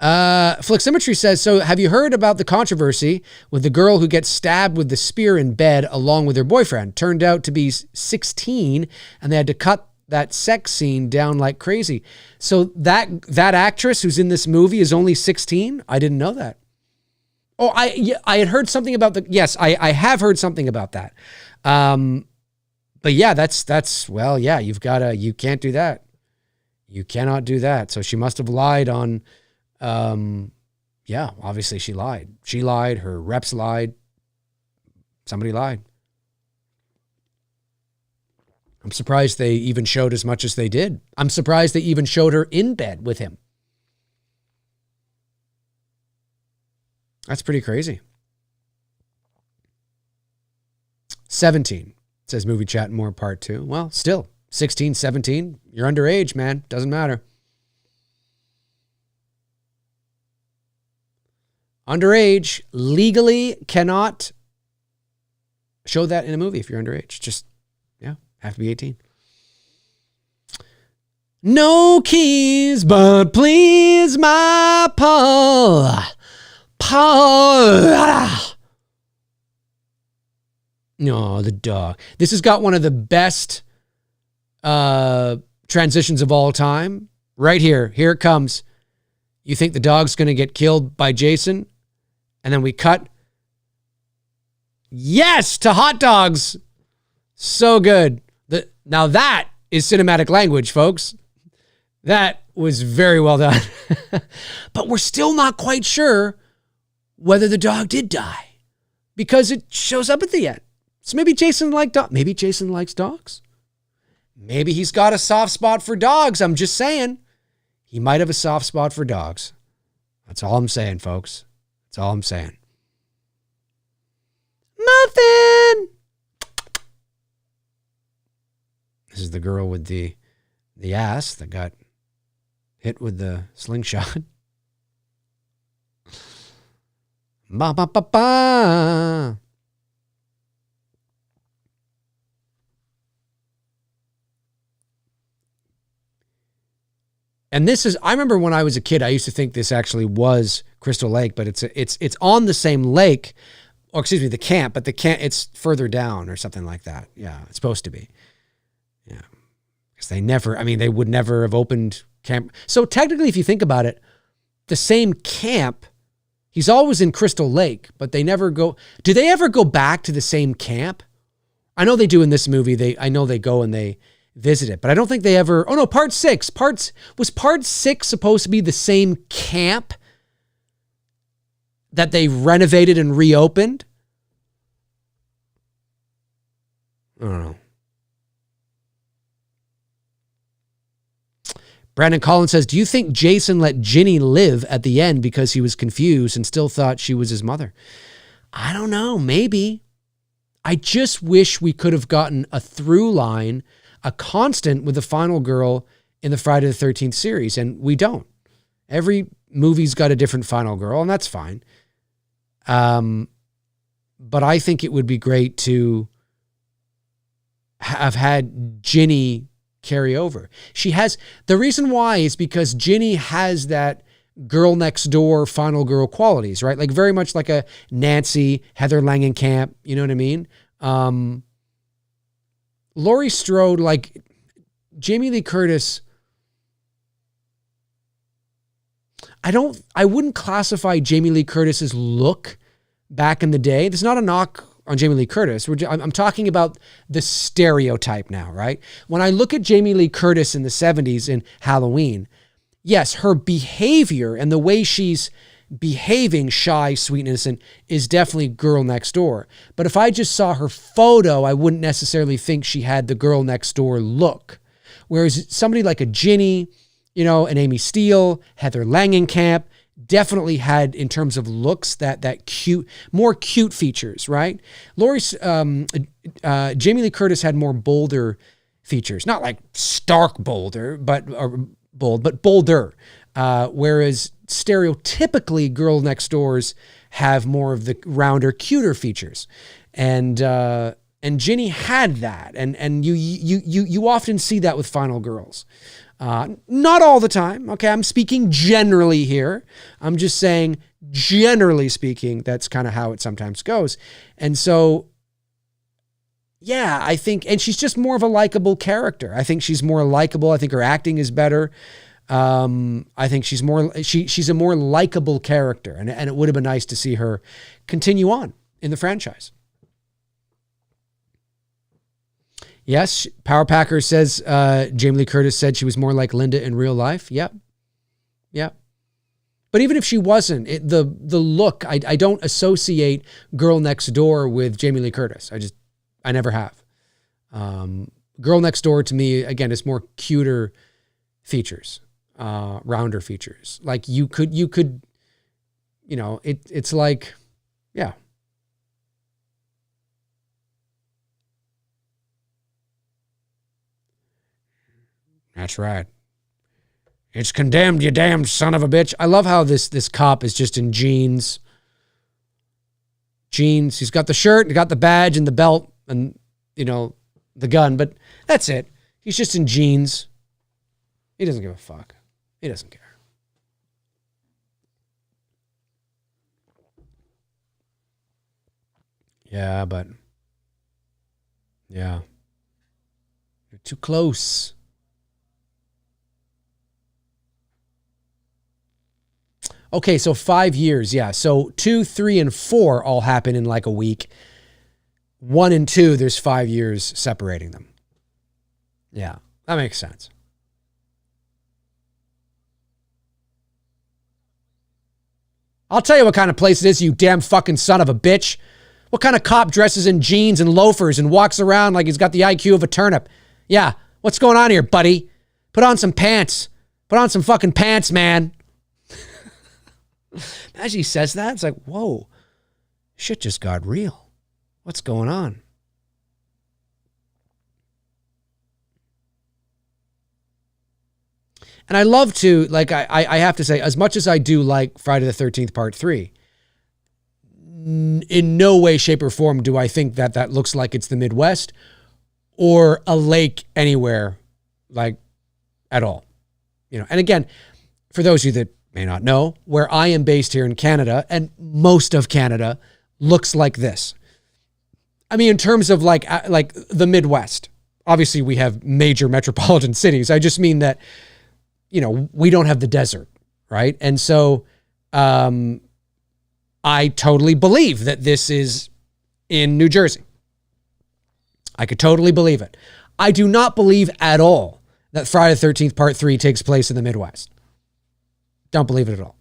Fleximetry says, so have you heard about the controversy with the girl who gets stabbed with the spear in bed along with her boyfriend? Turned out to be 16 and they had to cut that sex scene down like crazy. So that actress who's in this movie is only 16? I didn't know that. Oh, I had heard something about yes, I have heard something about that. But yeah, that's well, yeah, you can't do that. You cannot do that. So she must have lied on Yeah, obviously she lied. She lied. Her reps lied. Somebody lied. I'm surprised they even showed as much as they did. I'm surprised they even showed her in bed with him. That's pretty crazy. 17, says Movie Chat More Part 2. Well, still, 16, 17, you're underage, man. Doesn't matter. Underage legally cannot show that in a movie if you're underage. Just, yeah, have to be 18. No keys, but please, my Paul. No, the dog. This has got one of the best transitions of all time. Right here. Here it comes. You think the dog's going to get killed by Jason? And then we cut. Yes, to hot dogs. So good. Now that is cinematic language, folks. That was very well done. But we're still not quite sure whether the dog did die because it shows up at the end. So maybe Jason likes dogs. Maybe he's got a soft spot for dogs. I'm just saying. He might have a soft spot for dogs. That's all I'm saying, folks. That's all I'm saying. Muffin! This is the girl with the ass that got hit with the slingshot. Ba ba ba ba. And this is, I remember when I was a kid, I used to think this actually was Crystal Lake, but it's on the same lake, or excuse me, the camp, but it's further down or something like that. Yeah, it's supposed to be. Yeah. Because they would never have opened camp. So technically, if you think about it, the same camp, he's always in Crystal Lake, but they never go. Do they ever go back to the same camp? I know they do in this movie. I know they go and they visit it, but I don't think they ever. Oh no, part 6. Was part 6 supposed to be the same camp that they renovated and reopened? I don't know. Brandon Collins says, do you think Jason let Ginny live at the end because he was confused and still thought she was his mother? I don't know. Maybe. I just wish we could have gotten a through line, a constant with the final girl in the Friday the 13th series, and we don't. Every movie's got a different final girl, and that's fine. But I think it would be great to have had Ginny carry over. The reason why is because Ginny has that girl next door final girl qualities, right? Like very much like a Nancy, Heather Langenkamp, you know what I mean? Laurie Strode, like Jamie Lee Curtis, I wouldn't classify Jamie Lee Curtis's look back in the day. There's not a knock on Jamie Lee Curtis. I'm talking about the stereotype now, right? When I look at Jamie Lee Curtis in the 70s in Halloween, yes, her behavior and the way she's behaving, shy, sweet, innocent, is definitely girl next door. But if I just saw her photo, I wouldn't necessarily think she had the girl next door look. Whereas somebody like a Ginny, an Amy Steele, Heather Langenkamp, definitely had, in terms of looks, that cute, more cute features, right? Jamie Lee Curtis had more bolder features, not like stark bolder, but bolder. Whereas stereotypically, girl next doors have more of the rounder, cuter features, and Ginny had that, and you often see that with final girls. Not all the time. Okay. I'm speaking generally here. I'm just saying, generally speaking, that's kind of how it sometimes goes. And so, yeah, I think, and she's just more of a likable character. I think she's more likable. I think her acting is better. I think she's a more likable character, and it would have been nice to see her continue on in the franchise. Yes, Power Packer says Jamie Lee Curtis said she was more like Linda in real life. Yep. But But even if she wasn't, the look, I don't associate Girl Next Door with Jamie Lee Curtis. I never have. Girl Next Door to me, again, is more cuter features, rounder features. Like you could, it's like, yeah. That's right. It's condemned, you damned son of a bitch. I love how this cop is just in jeans. Jeans. He's got the shirt, he got the badge and the belt and, the gun, but that's it. He's just in jeans. He doesn't give a fuck. He doesn't care. Yeah, but yeah. You're too close. Okay, so 5 years, yeah. So 2, 3, and 4 all happen in like a week. 1 and 2, there's 5 years separating them. Yeah, that makes sense. I'll tell you what kind of place it is, you damn fucking son of a bitch. What kind of cop dresses in jeans and loafers and walks around like he's got the IQ of a turnip? Yeah, what's going on here, buddy? Put on some pants. Put on some fucking pants, man. Imagine he says that. It's like, whoa, shit just got real. What's going on? And I love to, like, I have to say, as much as I do like Friday the 13th Part 3, in no way, shape, or form do I think that looks like it's the Midwest or a lake anywhere, like, at all. And again, for those of you that may not know, where I am based here in Canada, and most of Canada looks like this. I mean, in terms of like the Midwest, obviously we have major metropolitan cities. I just mean that, we don't have the desert, right? And so I totally believe that this is in New Jersey. I could totally believe it. I do not believe at all that Friday the 13th Part 3 takes place in the Midwest. Don't believe it at all.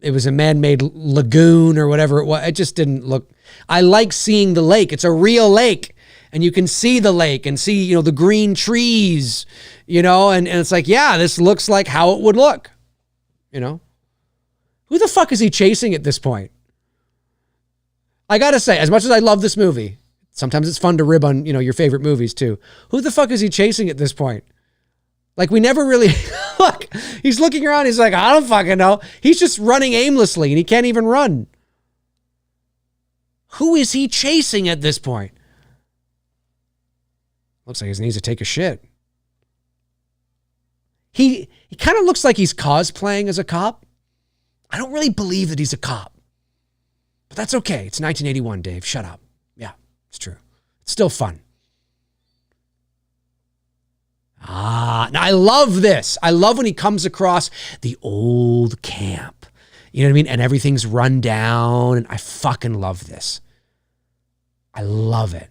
It was a man-made lagoon or whatever it was. It just didn't look. I like seeing the lake. It's a real lake, and you can see the lake and see, the green trees, and it's like, yeah, this looks like how it would look, Who the fuck is he chasing at this point? I gotta say, as much as I love this movie, sometimes it's fun to rib on, your favorite movies too. Who the fuck is he chasing at this point? Like, we never really, look, he's looking around. He's like, I don't fucking know. He's just running aimlessly and he can't even run. Who is he chasing at this point? Looks like he needs to take a shit. He kind of looks like he's cosplaying as a cop. I don't really believe that he's a cop. But that's okay. It's 1981, Dave. Shut up. Yeah, it's true. It's still fun. Now I love this. I love when he comes across the old camp. You know what I mean? And everything's run down. And I fucking love this. I love it.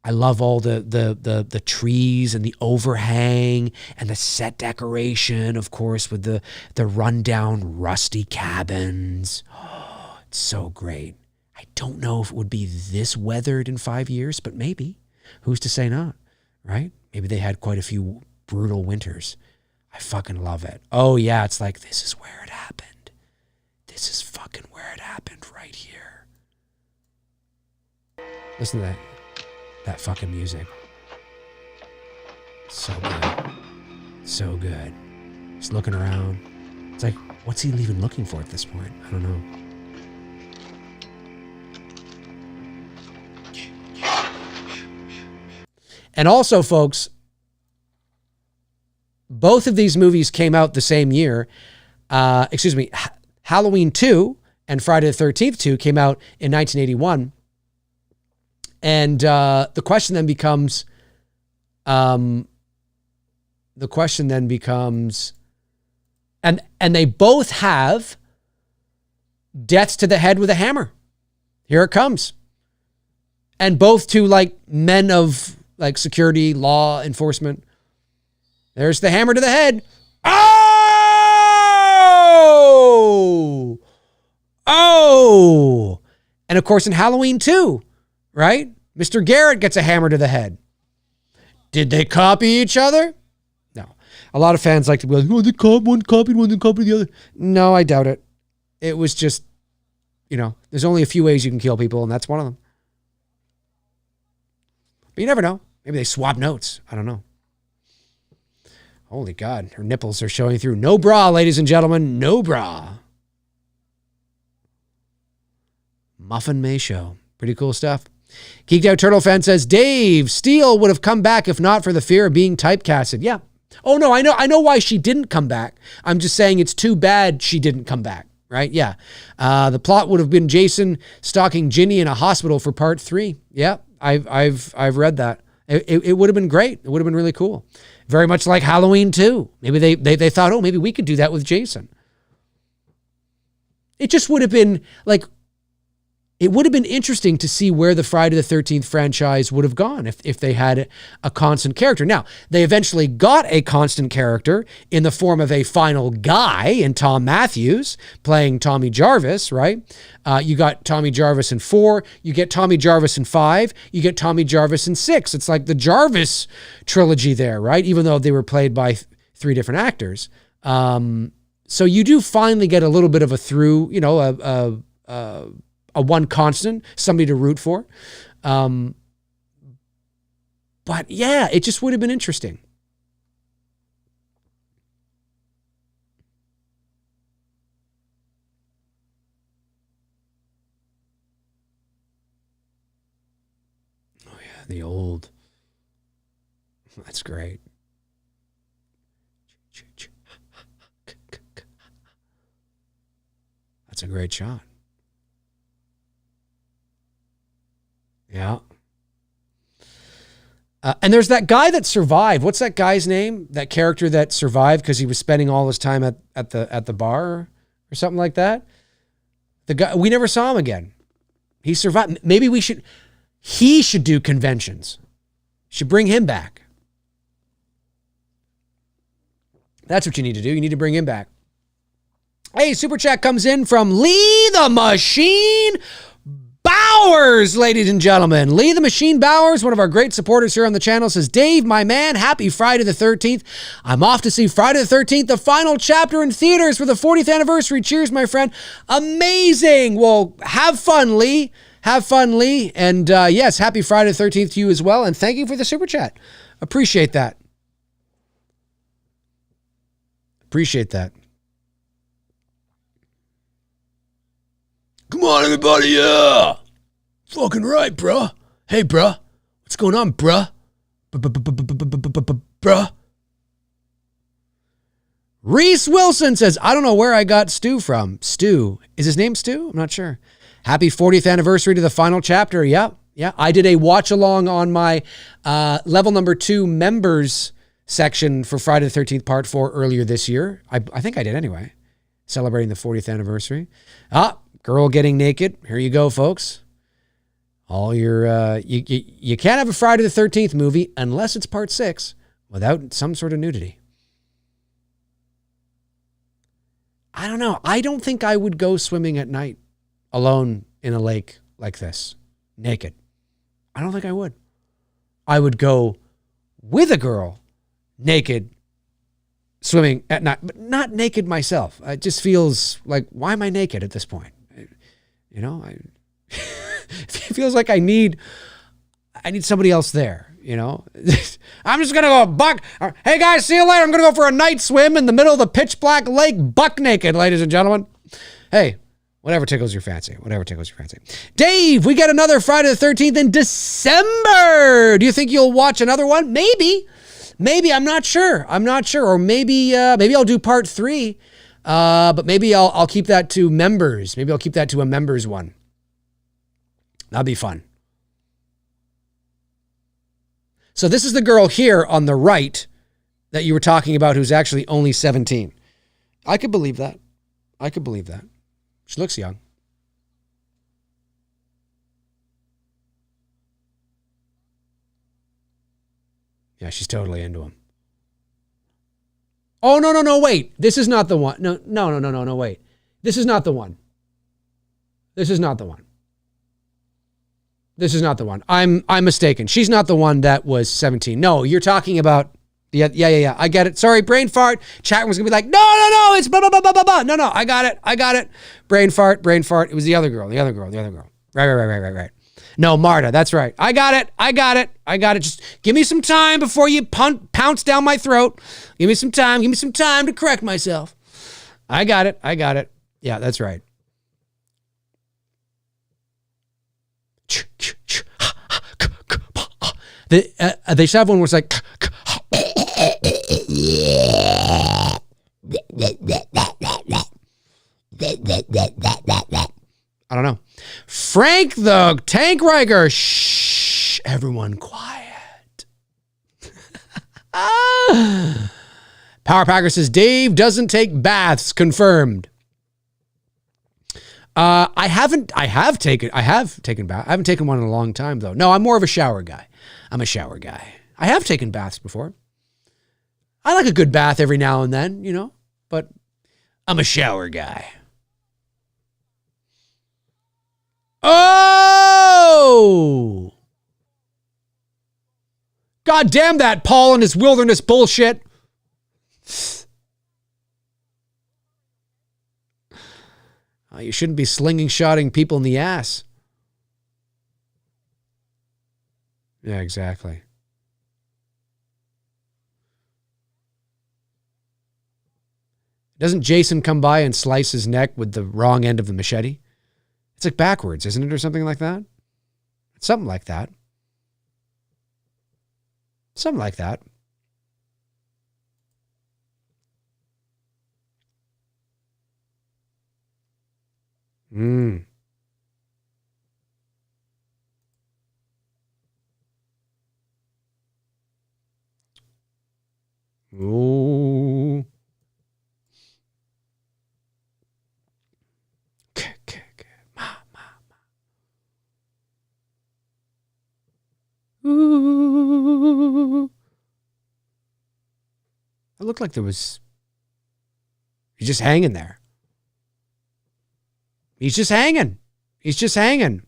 I love all the trees and the overhang and the set decoration, of course, with the rundown rusty cabins. Oh, it's so great. I don't know if it would be this weathered in 5 years, but maybe. Who's to say not, right? Maybe they had quite a few brutal winters. I fucking love it. Oh, yeah, it's like, this is where it happened. This is fucking where it happened right here. Listen to that fucking music. So good. So good. He's looking around. It's like, what's he even looking for at this point? I don't know. And also, folks, both of these movies came out the same year. Halloween 2 and Friday the 13th 2 came out in 1981. And the question then becomes, and they both have deaths to the head with a hammer. Here it comes. And both to like men of like security, law enforcement. There's the hammer to the head. Ah! Oh! Oh! And of course in Halloween 2, right? Mr. Garrett gets a hammer to the head. Did they copy each other? No. A lot of fans like to be like, oh, one copied one, then copied the other. No, I doubt it. It was just, there's only a few ways you can kill people, and that's one of them. But you never know. Maybe they swap notes. I don't know. Holy God, her nipples are showing through. No bra, ladies and gentlemen. No bra. Muffin May Show. Pretty cool stuff. Geeked Out Turtle Fan says, Dave, Steele would have come back if not for the fear of being typecasted. Yeah. Oh, no, I know why she didn't come back. I'm just saying it's too bad she didn't come back, right? Yeah. The plot would have been Jason stalking Ginny in a hospital for part 3. Yeah, I've read that. It would have been great. It would have been really cool. Very much like Halloween 2. Maybe they thought, oh, maybe we could do that with Jason. It just would have been like, it would have been interesting to see where the Friday the 13th franchise would have gone if they had a constant character. Now, they eventually got a constant character in the form of a final guy in Tom Matthews playing Tommy Jarvis, right? You got Tommy Jarvis in 4. You get Tommy Jarvis in 5. You get Tommy Jarvis in 6. It's like the Jarvis trilogy there, right? Even though they were played by 3 different actors. So you do finally get a little bit of a through, a one constant, somebody to root for. But yeah, it just would have been interesting. Oh yeah, the old. That's great. That's a great shot. Yeah. And there's that guy that survived. What's that guy's name? That character that survived because he was spending all his time at the bar or something like that. The guy, we never saw him again. He survived. Maybe he should do conventions. Should bring him back. That's what you need to do. You need to bring him back. Hey, super chat comes in from Lee the Machine Bowers, ladies and gentlemen. Lee the Machine Bowers, one of our great supporters here on the channel, says, Dave, my man, happy Friday the 13th. I'm off to see Friday the 13th, the final chapter in theaters for the 40th anniversary. Cheers, my friend. Amazing. Well, have fun, Lee. Have fun, Lee. And yes, happy Friday the 13th to you as well. And thank you for the super chat. Appreciate that. Appreciate that. Come on, everybody, yeah. Fucking right, bruh. Hey, bruh. What's going on, bruh? Bruh. Reese Wilson says, I don't know where I got Stu from. Stu. Is his name Stu? I'm not sure. Happy 40th anniversary to the final chapter. Yeah. I did a watch along on my level number 2 members section for Friday the 13th part 4 earlier this year. I think I did anyway. Celebrating the 40th anniversary. Girl getting naked. Here you go, folks. All your you can't have a Friday the 13th movie unless it's part 6 without some sort of nudity. I don't know. I don't think I would go swimming at night alone in a lake like this, naked. I don't think I would. I would go with a girl naked swimming at night, but not naked myself. It just feels like, why am I naked at this point? It feels like I need somebody else there, I'm just going to go buck. Hey guys, see you later. I'm going to go for a night swim in the middle of the pitch black lake, buck naked, ladies and gentlemen. Hey, whatever tickles your fancy. Dave, we get another Friday the 13th in December. Do you think you'll watch another one? Maybe. I'm not sure. Or maybe I'll do part 3. But maybe I'll keep that to members. Maybe I'll keep that to a members one. That'd be fun. So this is the girl here on the right that you were talking about who's actually only 17. I could believe that. She looks young. Yeah, she's totally into him. Oh, no, wait. This is not the one. No, wait. This is not the one. This is not the one. This is not the one. I'm mistaken. She's not the one that was 17. No, you're talking about, yeah. I get it. Sorry, brain fart. Chat room's gonna be like, no, it's blah, blah, blah, blah, blah, blah. No, I got it. Brain fart. It was the other girl. Right. No, Marta, that's right. I got it. Just give me some time before you pounce down my throat. Give me some time to correct myself. I got it. Yeah, that's right. They should have one where it's like, I don't know. Frank the Tank Riker. Shh, everyone quiet. Power Packer says Dave doesn't take baths. Confirmed. I have taken bath. I haven't taken one in a long time though. No, I'm more of a shower guy. I have taken baths before. I like a good bath every now and then, but I'm a shower guy. Oh! God damn that Paul and his wilderness bullshit. You shouldn't be shotting people in the ass. Yeah, exactly. Doesn't Jason come by and slice his neck with the wrong end of the machete? It's like backwards, isn't it? Or something like that? It's something like that. Something like that. Ooh. Ooh. It looked like he's just hanging there. He's just hanging. He's just hanging.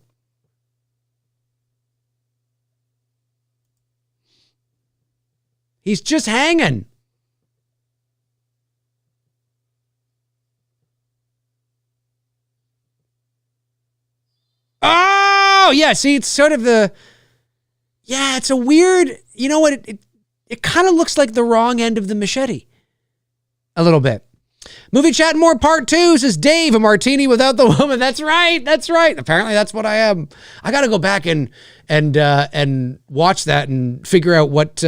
Oh, yeah. See, it's sort of it's a weird, you know what? It kind of looks like the wrong end of the machete. A little bit. Movie Chat More Part 2 says, Dave, a martini without the woman. That's right. Apparently that's what I am. I got to go back and watch that and figure out what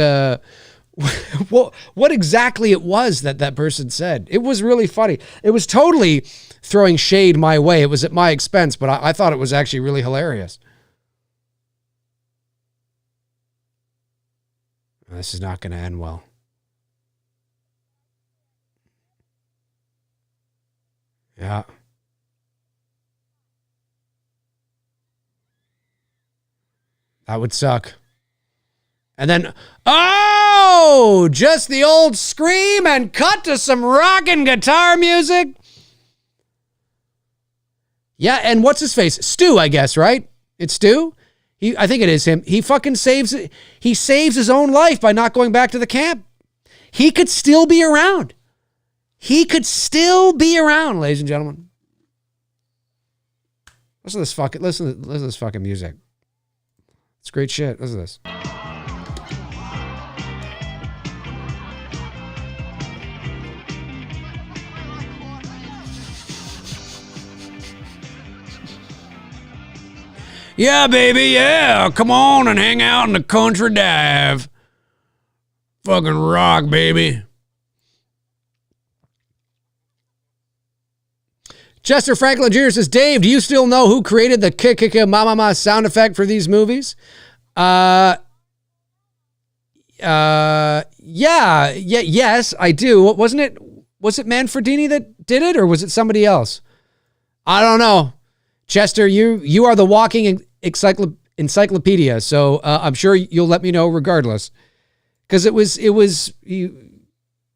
exactly it was that person said. It was really funny. It was totally throwing shade my way. It was at my expense, but I thought it was actually really hilarious. This is not going to end well. Yeah. That would suck. And then, just the old scream and cut to some rockin' guitar music. Yeah, and what's his face? Stu, I guess, right? It's Stu? I think it is him. He fucking saves his own life by not going back to the camp. He could still be around. Ladies and gentlemen. Listen to this fucking music. It's great shit. Listen to this. Yeah, baby, yeah. Come on and hang out in the country dive. Fucking rock, baby. Chester Franklin Jr. says, Dave, do you still know who created the kick-kick-ma-ma-ma sound effect for these movies? Yes, I do. Was it Manfredini that did it, or was it somebody else? I don't know. Chester, you are the walking encyclopedia, so I'm sure you'll let me know regardless. Because it was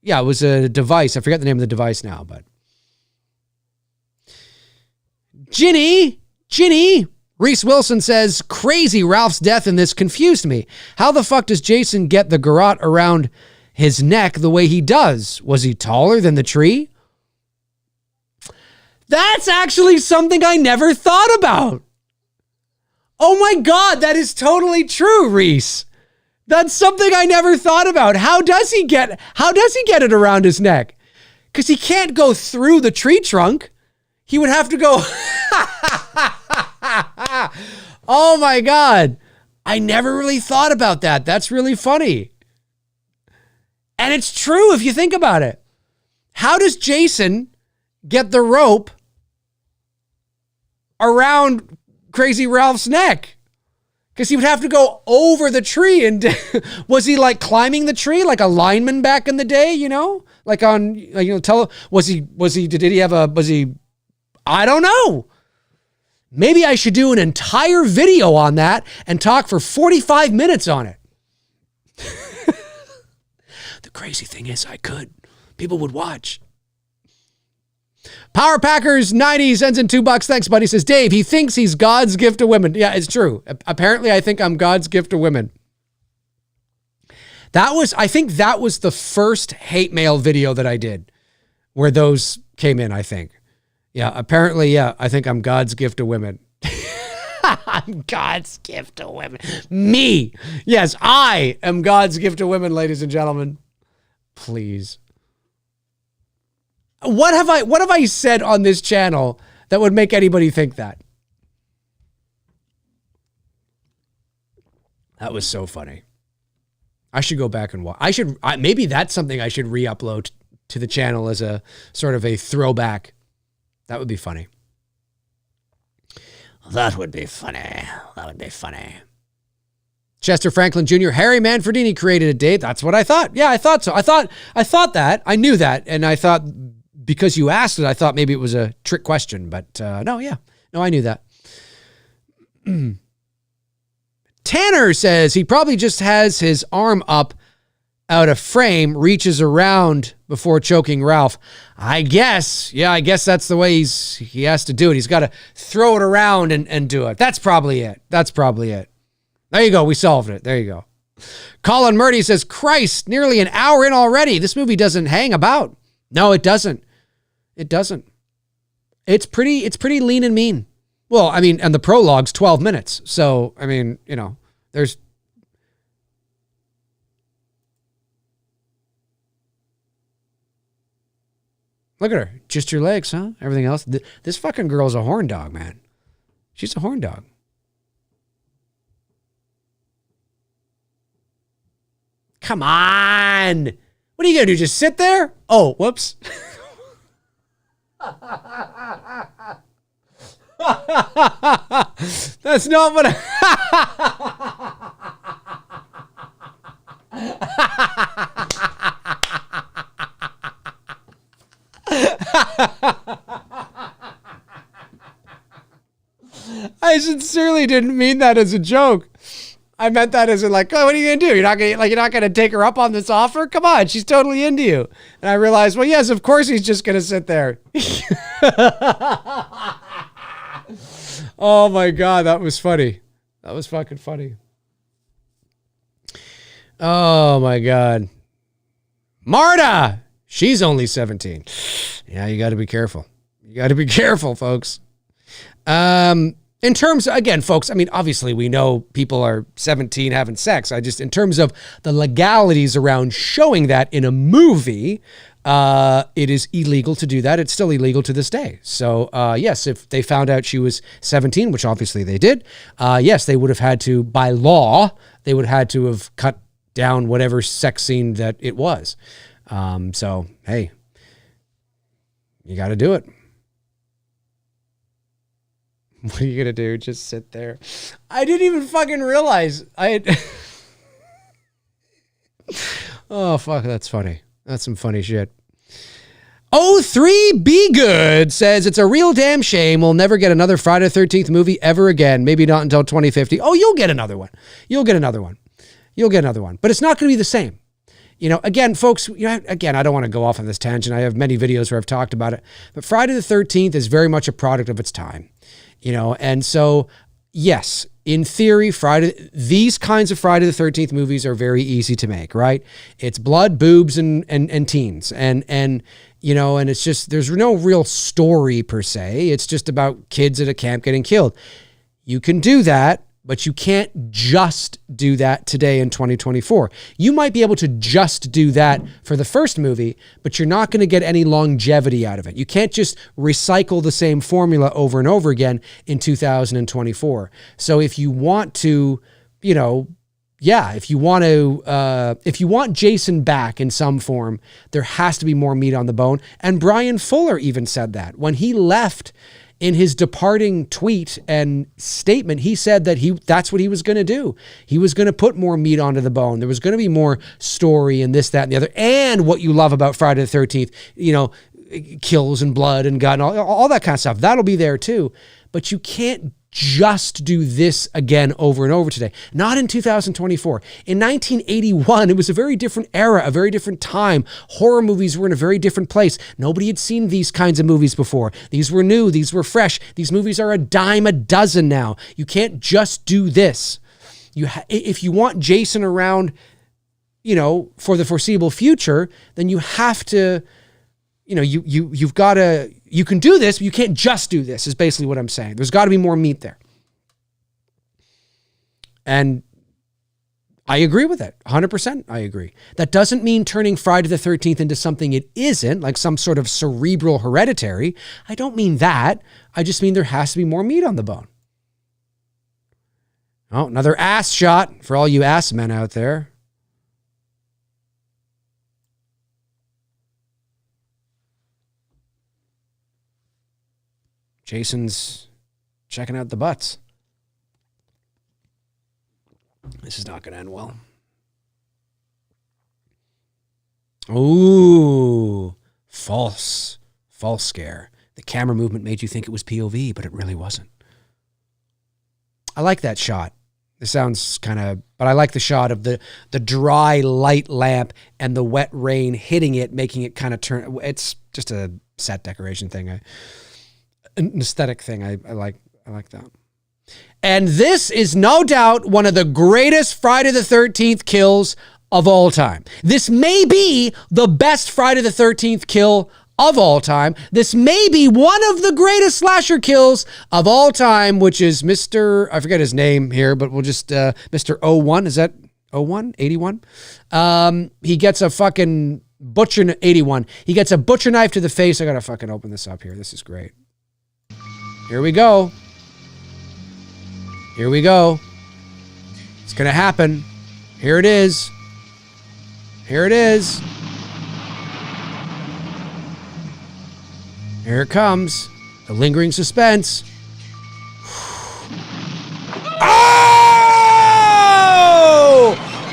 Yeah, it was a device. I forget the name of the device now, but. Ginny, Reese Wilson says, crazy, Ralph's death in this confused me. How the fuck does Jason get the garrote around his neck the way he does? Was he taller than the tree? That's actually something I never thought about. Oh my God, that is totally true, Reese. That's something I never thought about. How does he get it around his neck? Because he can't go through the tree trunk. He would have to go. Oh my God. I never really thought about that. That's really funny. And it's true if you think about it. How does Jason get the rope around Crazy Ralph's neck? Because he would have to go over the tree. And was he like climbing the tree like a lineman back in the day, you know? Like on, did he have a, I don't know. Maybe I should do an entire video on that and talk for 45 minutes on it. The crazy thing is I could. People would watch. Power Packers 90 sends in $2. Thanks, buddy. Says, Dave, he thinks he's God's gift to women. Yeah, it's true. Apparently, I think I'm God's gift to women. I think that was the first hate mail video that I did where those came in, I think. Yeah, apparently, yeah, I think I'm God's gift to women. I'm God's gift to women. Me. Yes, I am God's gift to women, ladies and gentlemen. Please. What have I said on this channel that would make anybody think that? That was so funny. I should go back and watch. Maybe that's something I should re-upload to the channel as a sort of a throwback. That would be funny. That would be funny. Chester Franklin Jr., Harry Manfredini created a date. That's what I thought. Yeah, I thought so. I thought that. I knew that. And I thought, because you asked it, I thought maybe it was a trick question. But no, I knew that. Tanner says he probably just has his arm up out of frame, reaches around before choking Ralph. I guess that's the way he has to do it. He's got to throw it around and do it. That's probably it. There you go. We solved it. There you go. Colin Murdy says, Christ, nearly an hour in already. This movie doesn't hang about. No, it doesn't. It's pretty lean and mean. Well, I mean, and the prologue's 12 minutes. So, I mean, there's... Look at her. Just your legs, huh? Everything else. This fucking girl's a horn dog, man. She's a horn dog. Come on. What are you going to do? Just sit there? Oh, whoops. That's not what I sincerely didn't mean that as a joke. I meant that as in like, oh, what are you gonna do? You're not gonna take her up on this offer? Come on, she's totally into you. And I realized, well, yes, of course he's just gonna sit there. Oh my God, that was funny. That was fucking funny. Oh my God. Marta! She's only 17. Yeah, you got to be careful. You got to be careful, folks. In terms, again, folks, I mean, obviously we know people are 17 having sex. In terms of the legalities around showing that in a movie, it is illegal to do that. It's still illegal to this day. So, yes, if they found out she was 17, which obviously they did, yes, they would have had to, by law, they would have had to have cut down whatever sex scene that it was. So, hey, you got to do it. What are you going to do? Just sit there. I didn't even fucking realize. Oh, fuck. That's funny. That's some funny shit. Oh, 3 Good says, it's a real damn shame we'll never get another Friday the 13th movie ever again. Maybe not until 2050. Oh, you'll get another one. But it's not going to be the same. again, folks, again, I don't want to go off on this tangent. I have many videos where I've talked about it, but Friday the 13th is very much a product of its time, and so, yes, in theory, these kinds of Friday the 13th movies are very easy to make, right? It's blood, boobs, and teens. And it's just, there's no real story per se. It's just about kids at a camp getting killed. You can do that, but you can't just do that today in 2024. You might be able to just do that for the first movie, but you're not going to get any longevity out of it. You can't just recycle the same formula over and over again in 2024. So if you want to, if you want Jason back in some form, there has to be more meat on the bone. And Brian Fuller even said that when he left. In his departing tweet and statement, he said that that's what he was going to do. He was going to put more meat onto the bone. There was going to be more story and this, that, and the other. And what you love about Friday the 13th, kills and blood and gut and all that kind of stuff. That'll be there too. But you can't just do this again over and over today. Not in 2024. In 1981, it was a very different era, a very different time. Horror movies were in a very different place. Nobody had seen these kinds of movies before. These were new. These were fresh. These movies are a dime a dozen now. You can't just do this. If you want Jason around, for the foreseeable future, then you have to, you've got to, you can do this, but you can't just do this, is basically what I'm saying. There's got to be more meat there. And I agree with it. 100% I agree. That doesn't mean turning Friday the 13th into something it isn't, like some sort of cerebral hereditary. I don't mean that. I just mean there has to be more meat on the bone. Oh, another ass shot for all you ass men out there. Jason's checking out the butts. This is not going to end well. Ooh, false scare. The camera movement made you think it was POV, but it really wasn't. I like that shot. This sounds but I like the shot of the dry light lamp and the wet rain hitting it, making it kind of turn. It's just a set decoration thing. An aesthetic thing. I like that. And this is no doubt one of the greatest Friday the 13th kills of all time. This may be the best Friday the 13th kill of all time. This may be one of the greatest slasher kills of all time, which is Mr. I forget his name here, but we'll just Mr. 01. Is that 01? 81? He gets a fucking butcher 81. He gets a butcher knife to the face. I gotta fucking open this up here. This is great. Here we go. Here we go. It's going to happen. Here it is. Here it is. Here it comes. The lingering suspense. Oh!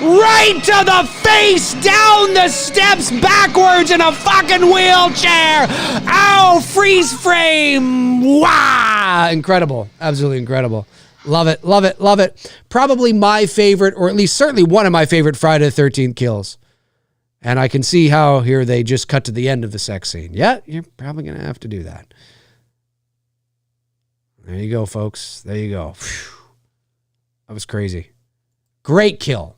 Right to the face, down the steps, backwards in a fucking wheelchair. Ow, freeze frame. Wow. Incredible. Absolutely incredible. Love it, love it, love it. Probably my favorite, or at least certainly one of my favorite Friday the 13th kills. And I can see how here they just cut to the end of the sex scene. Yeah, you're probably going to have to do that. There you go, folks. There you go. Whew. That was crazy. Great kill.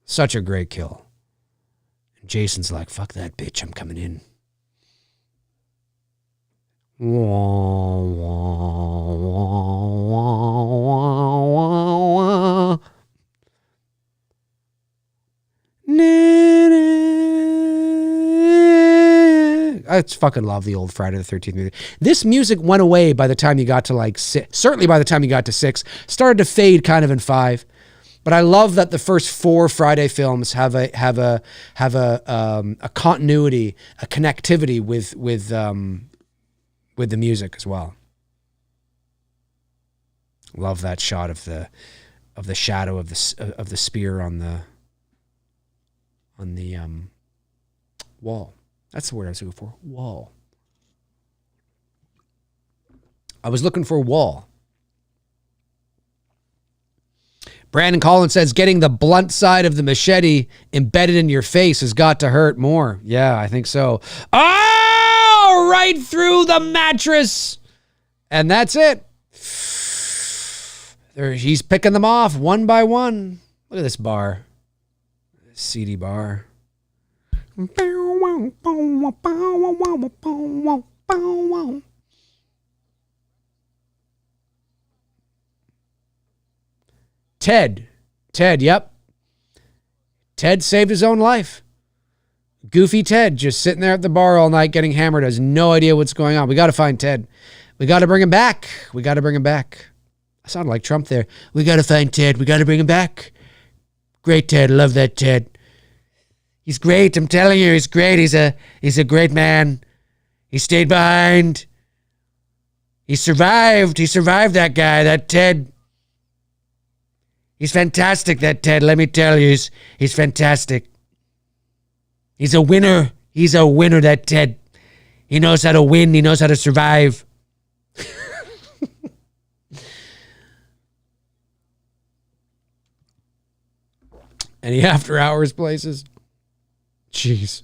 Such a great kill. And Jason's like, fuck that bitch, I'm coming in. Wah, wah, wah, wah, wah, wah. I just fucking love the old Friday the 13th music. This music went away by the time you got to like six. Certainly by the time you got to 6. Started to fade kind of in 5. But I love that the first 4 Friday films have a continuity, a connectivity with the music as well. Love that shot of the shadow of the spear on the wall. That's the word I was looking for. Wall. I was looking for wall. Brandon Collins says, getting the blunt side of the machete embedded in your face has got to hurt more. Yeah, I think so. Oh, right through the mattress. And that's it. He's picking them off one by one. Look at this bar. CD bar. Ted, yep. Ted saved his own life. Goofy Ted just sitting there at the bar all night getting hammered, has no idea what's going on. We got to find Ted. We got to bring him back. I sounded like Trump there. We got to find Ted. We got to bring him back. Great Ted. Love that Ted. He's great. I'm telling you, he's great. He's a great man. He stayed behind. He survived. He survived that guy, that Ted. He's fantastic, that Ted. Let me tell you, he's fantastic. He's a winner. He's a winner, that Ted. He knows how to win. He knows how to survive. Any after hours places? Jeez.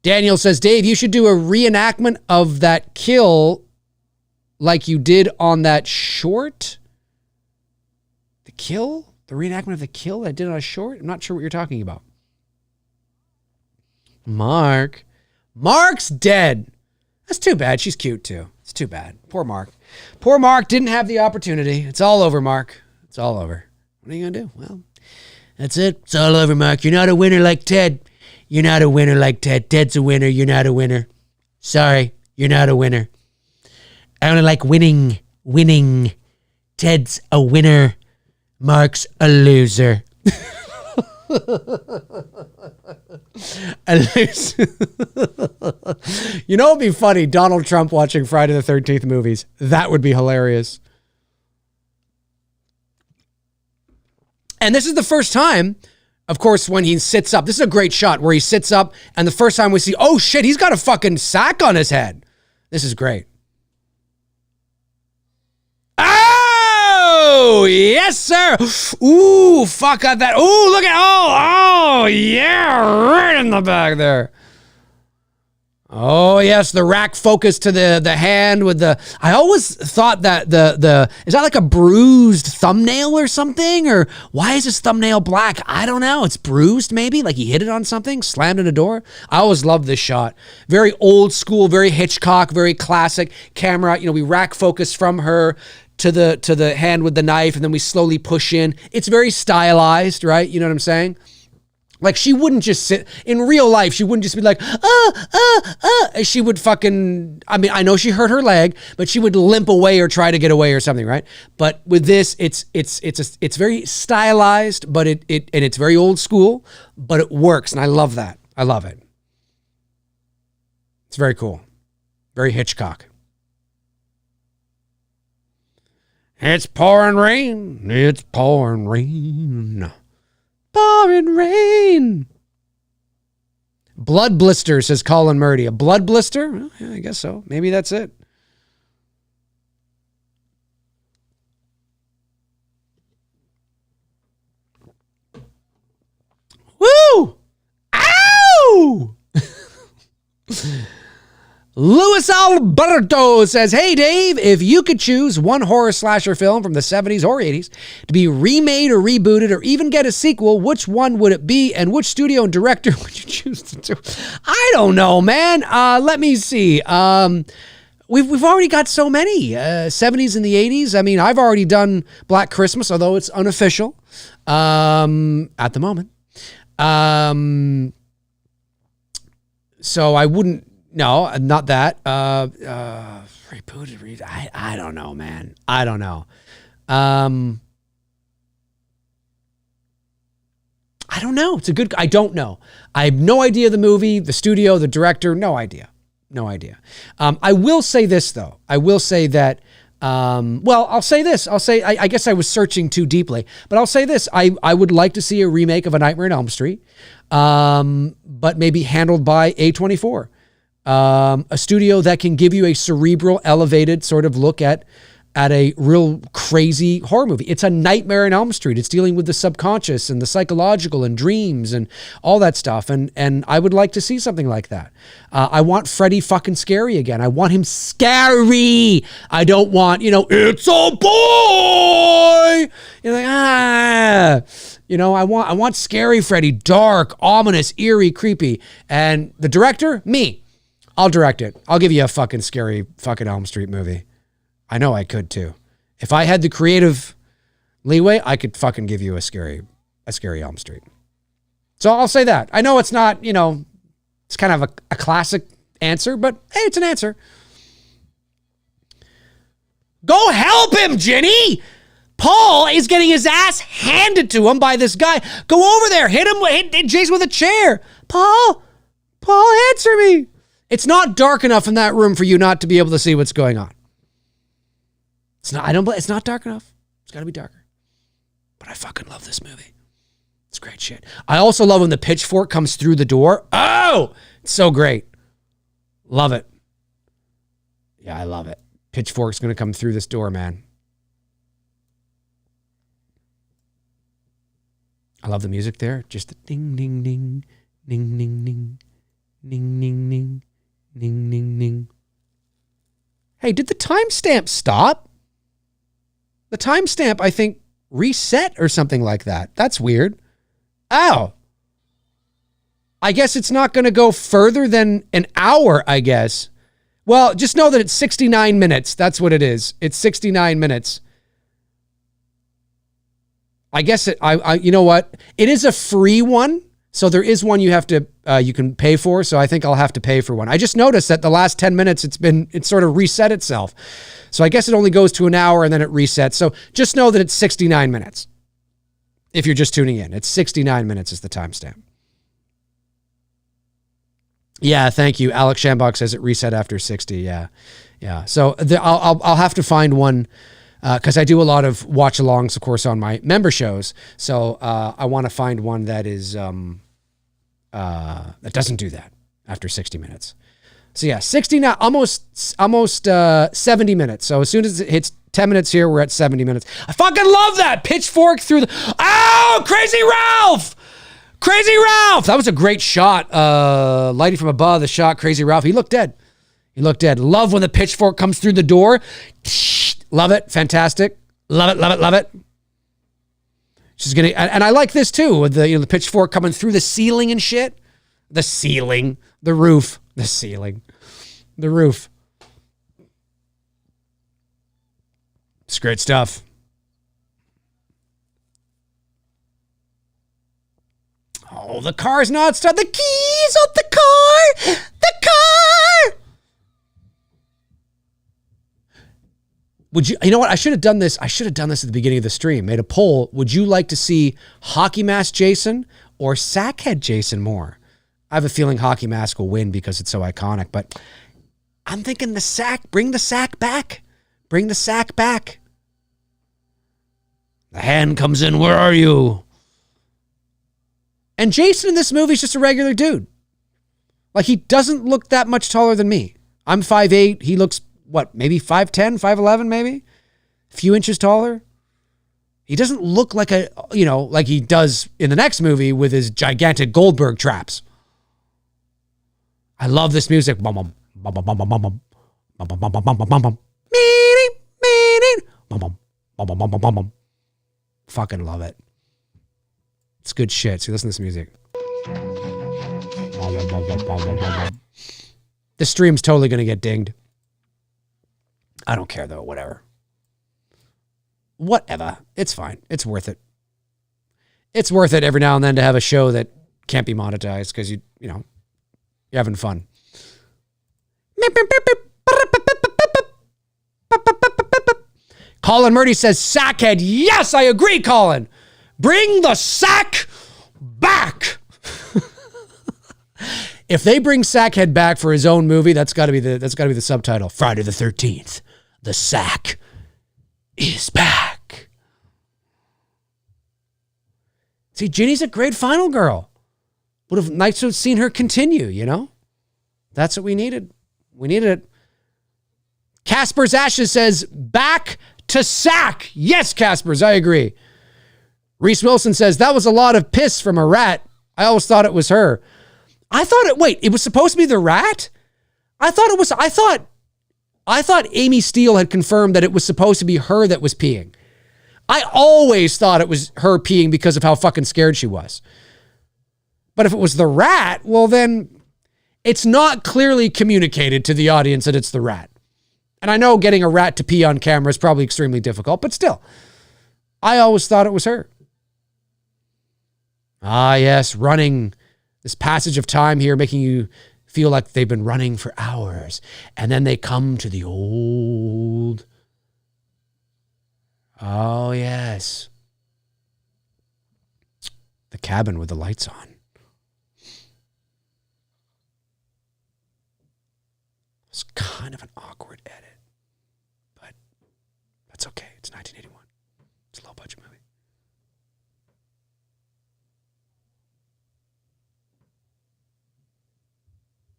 Daniel says, Dave, you should do a reenactment of that kill like you did on that short. The kill? The reenactment of the kill that I did on a short? I'm not sure what you're talking about. Mark's dead. That's too bad. She's cute too. It's too bad. Poor Mark. Poor Mark didn't have the opportunity. It's all over, Mark. It's all over. What are you going to do? Well, that's it. It's all over, Mark. You're not a winner like Ted. You're not a winner like Ted. Ted's a winner. You're not a winner. Sorry, you're not a winner. I only like winning. Winning. Ted's a winner. Mark's a loser. A loser. You know, it'd be funny. Donald Trump watching Friday the 13th movies. That would be hilarious. And this is the first time, of course, when he sits up. This is a great shot where he sits up, and the first time we see, oh shit, he's got a fucking sack on his head. This is great. Oh, yes, sir. Ooh, fuck out that. Ooh, look at, oh, yeah, right in the back there. Oh, yes, the rack focus to the hand with the, I always thought that is that like a bruised thumbnail or something? Or why is this thumbnail black? I don't know. It's bruised maybe, like he hit it on something, slammed in a door. I always loved this shot. Very old school, very Hitchcock, very classic camera. You know, we rack focus from her to the hand with the knife, and then we slowly push in. It's very stylized, right? You know what I'm saying? Like, she wouldn't just sit in real life. She wouldn't just be like, she would fucking, I mean, I know she hurt her leg, but she would limp away or try to get away or something, right? But with this, it's very stylized, but and it's very old school, but it works. And I love that. I love it. It's very cool. Very Hitchcock. It's pouring rain. It's pouring rain. Pouring rain. Blood blister, says Colin Murdy. A blood blister? Well, yeah, I guess so. Maybe that's it. Woo! Ow! Luis Alberto says, hey, Dave, if you could choose one horror slasher film from the 70s or 80s to be remade or rebooted or even get a sequel, which one would it be and which studio and director would you choose to do? I don't know, man. Let me see. We've already got so many. 70s and the 80s. I mean, I've already done Black Christmas, although it's unofficial at the moment. So I wouldn't. No, not that. Rebooted. I don't know, man. I don't know. I don't know. It's a good. I don't know. I have no idea the movie, the studio, the director. No idea. No idea. I will say this though. I will say that. Well, I'll say this. I'll say. I guess I was searching too deeply, but I'll say this. I would like to see a remake of A Nightmare on Elm Street, but maybe handled by A24. A studio that can give you a cerebral, elevated sort of look at at a real crazy horror movie. It's a Nightmare on Elm Street. It's dealing with the subconscious and the psychological and dreams and all that stuff. And I would like to see something like that. I want Freddy fucking scary again. I want him scary. I don't want, it's a boy. You're like, I want scary Freddy, dark, ominous, eerie, creepy. And the director, me. I'll direct it. I'll give you a fucking scary fucking Elm Street movie. I know I could too. If I had the creative leeway, I could fucking give you a scary Elm Street. So I'll say that. I know it's not, it's kind of a classic answer, but hey, it's an answer. Go help him, Ginny! Paul is getting his ass handed to him by this guy. Go over there, hit Jason with a chair. Paul, answer me. It's not dark enough in that room for you not to be able to see what's going on. It's not dark enough. It's got to be darker. But I fucking love this movie. It's great shit. I also love when the pitchfork comes through the door. Oh, it's so great. Love it. Yeah, I love it. Pitchfork's going to come through this door, man. I love the music there. Just the ding, ding, ding, ding, ding, ding, ding, ding, ding, ding, ding, ding. Hey, did the timestamp stop? The timestamp, I think, reset or something like that. That's weird. Oh. I guess it's not going to go further than an hour, I guess. Well, just know that it's 69 minutes. That's what it is. It's 69 minutes. I guess you know what? It is a free one. So there is one you have to, you can pay for. So I think I'll have to pay for one. I just noticed that the last 10 minutes, it's sort of reset itself. So I guess it only goes to an hour and then it resets. So just know that it's 69 minutes. If you're just tuning in, it's 69 minutes is the timestamp. Yeah, thank you. Alex Shambach says it reset after 60. Yeah. So I'll have to find one because I do a lot of watch-alongs, of course, on my member shows. So I want to find one that is that doesn't do that after 60 minutes. So yeah, 69, almost 70 minutes. So as soon as it hits 10 minutes here, we're at 70 minutes. I fucking love that pitchfork through the, oh, Crazy Ralph! Crazy Ralph! That was a great shot. Lighting from above, the shot, Crazy Ralph. He looked dead. Love when the pitchfork comes through the door. Love it. Fantastic. Love it. She's gonna, and I like this too, with the pitchfork coming through the ceiling and shit. The ceiling, the roof, the ceiling, the roof. It's great stuff. Oh, the car's not started. The keys of the car. The car. Would you know what? I should have done this. I should have done this at the beginning of the stream. Made a poll. Would you like to see Hockey Mask Jason or Sackhead Jason more? I have a feeling Hockey Mask will win because it's so iconic, but I'm thinking the sack. Bring the sack back. Bring the sack back. The hand comes in. Where are you? And Jason in this movie is just a regular dude. Like, he doesn't look that much taller than me. I'm 5'8". He looks, what, maybe 5'10", 5'11", maybe? A few inches taller. He doesn't look like like he does in the next movie with his gigantic Goldberg traps. I love this music. Fucking love it. It's good shit. See, listen to this music. This stream's totally going to get dinged. I don't care, though. Whatever. It's fine. It's worth it. It's worth it every now and then to have a show that can't be monetized because you're having fun. Colin Murdy says, Sackhead. Yes, I agree, Colin. Bring the sack back. If they bring Sackhead back for his own movie, that's got to be the subtitle. Friday the 13th. The sack is back. See, Ginny's a great final girl. Would have nice to have seen her continue, That's what we needed. We needed it. Casper's Ashes says, back to sack. Yes, Casper's, I agree. Reese Wilson says, that was a lot of piss from a rat. I always thought it was her. Wait, it was supposed to be the rat? I thought Amy Steele had confirmed that it was supposed to be her that was peeing. I always thought it was her peeing because of how fucking scared she was. But if it was the rat, well then it's not clearly communicated to the audience that it's the rat. And I know getting a rat to pee on camera is probably extremely difficult, but still, I always thought it was her. Ah, yes, running. This passage of time here making you feel like they've been running for hours. And then they come to the old... Oh, yes. The cabin with the lights on. It's kind of an awkward edit, but that's okay. It's 1981. It's a low-budget movie.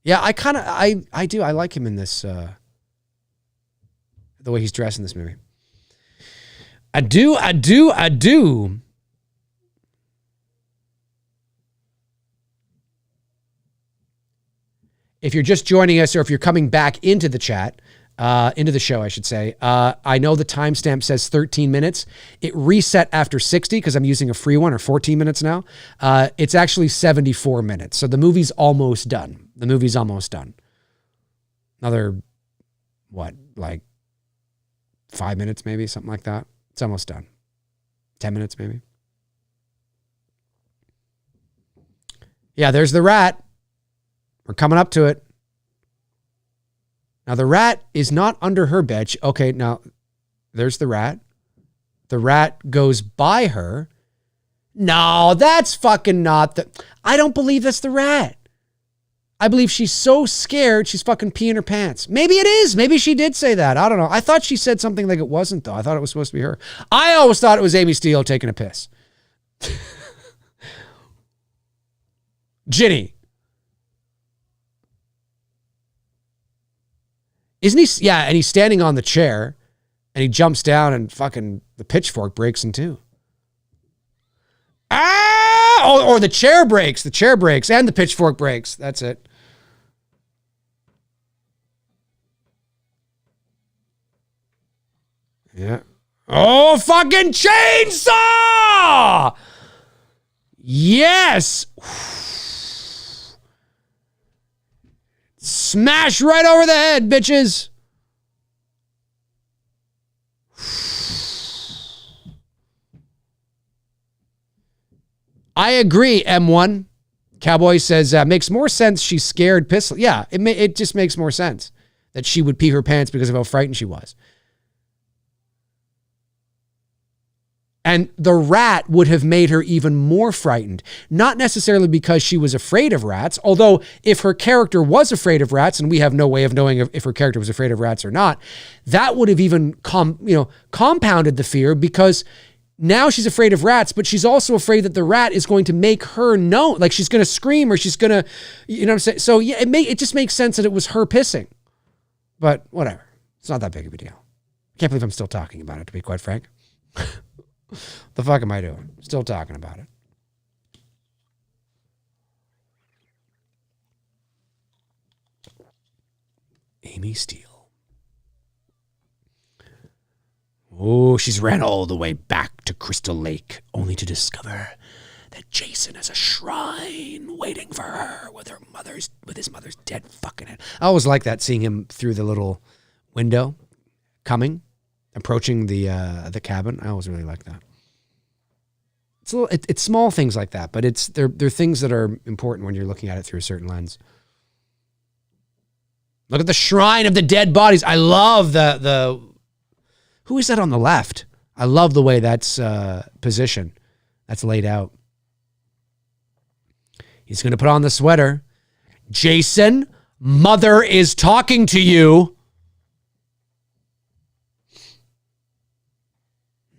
Yeah, I do. I like him in this, the way he's dressed in this movie. I do. If you're just joining us or if you're coming back into the chat, into the show, I should say, I know the timestamp says 13 minutes. It reset after 60 because I'm using a free one, or 14 minutes now. It's actually 74 minutes. So the movie's almost done. Another, like 5 minutes maybe, something like that. It's almost done. 10 minutes maybe. Yeah, there's the rat. We're coming up to it. Now, the rat is not under her bed. Okay, now, there's the rat. The rat goes by her. No, that's fucking not the... I don't believe that's the rat. I believe she's so scared she's fucking peeing her pants. Maybe it is. Maybe she did say that. I don't know. I thought she said something like it wasn't, though. I thought it was supposed to be her. I always thought it was Amy Steele taking a piss. Ginny. Isn't he? Yeah, and he's standing on the chair, and he jumps down, and fucking the pitchfork breaks in two. Ah! Or the chair breaks. The chair breaks, and the pitchfork breaks. That's it. Yeah. Oh, fucking chainsaw! Yes! Smash right over the head, bitches. I agree, M1. Cowboy says, makes more sense she's scared pistol. Yeah, it just makes more sense that she would pee her pants because of how frightened she was. And the rat would have made her even more frightened. Not necessarily because she was afraid of rats, although if her character was afraid of rats, and we have no way of knowing if her character was afraid of rats or not, that would have even compounded the fear, because now she's afraid of rats, but she's also afraid that the rat is going to make her know, like she's going to scream or she's going to, you know what I'm saying? So yeah, it just makes sense that it was her pissing. But whatever. It's not that big of a deal. I can't believe I'm still talking about it, to be quite frank. The fuck am I doing? Still talking about it. Amy Steele. Oh, she's ran all the way back to Crystal Lake, only to discover that Jason has a shrine waiting for her with his mother's dead fucking head. I always like that, seeing him through the little window, approaching the cabin. I always really like that. It's small things like that, but they're things that are important when you're looking at it through a certain lens. Look at the shrine of the dead bodies. I love the who is that on the left? I love the way that's positioned. That's laid out. He's going to put on the sweater. Jason, mother is talking to you.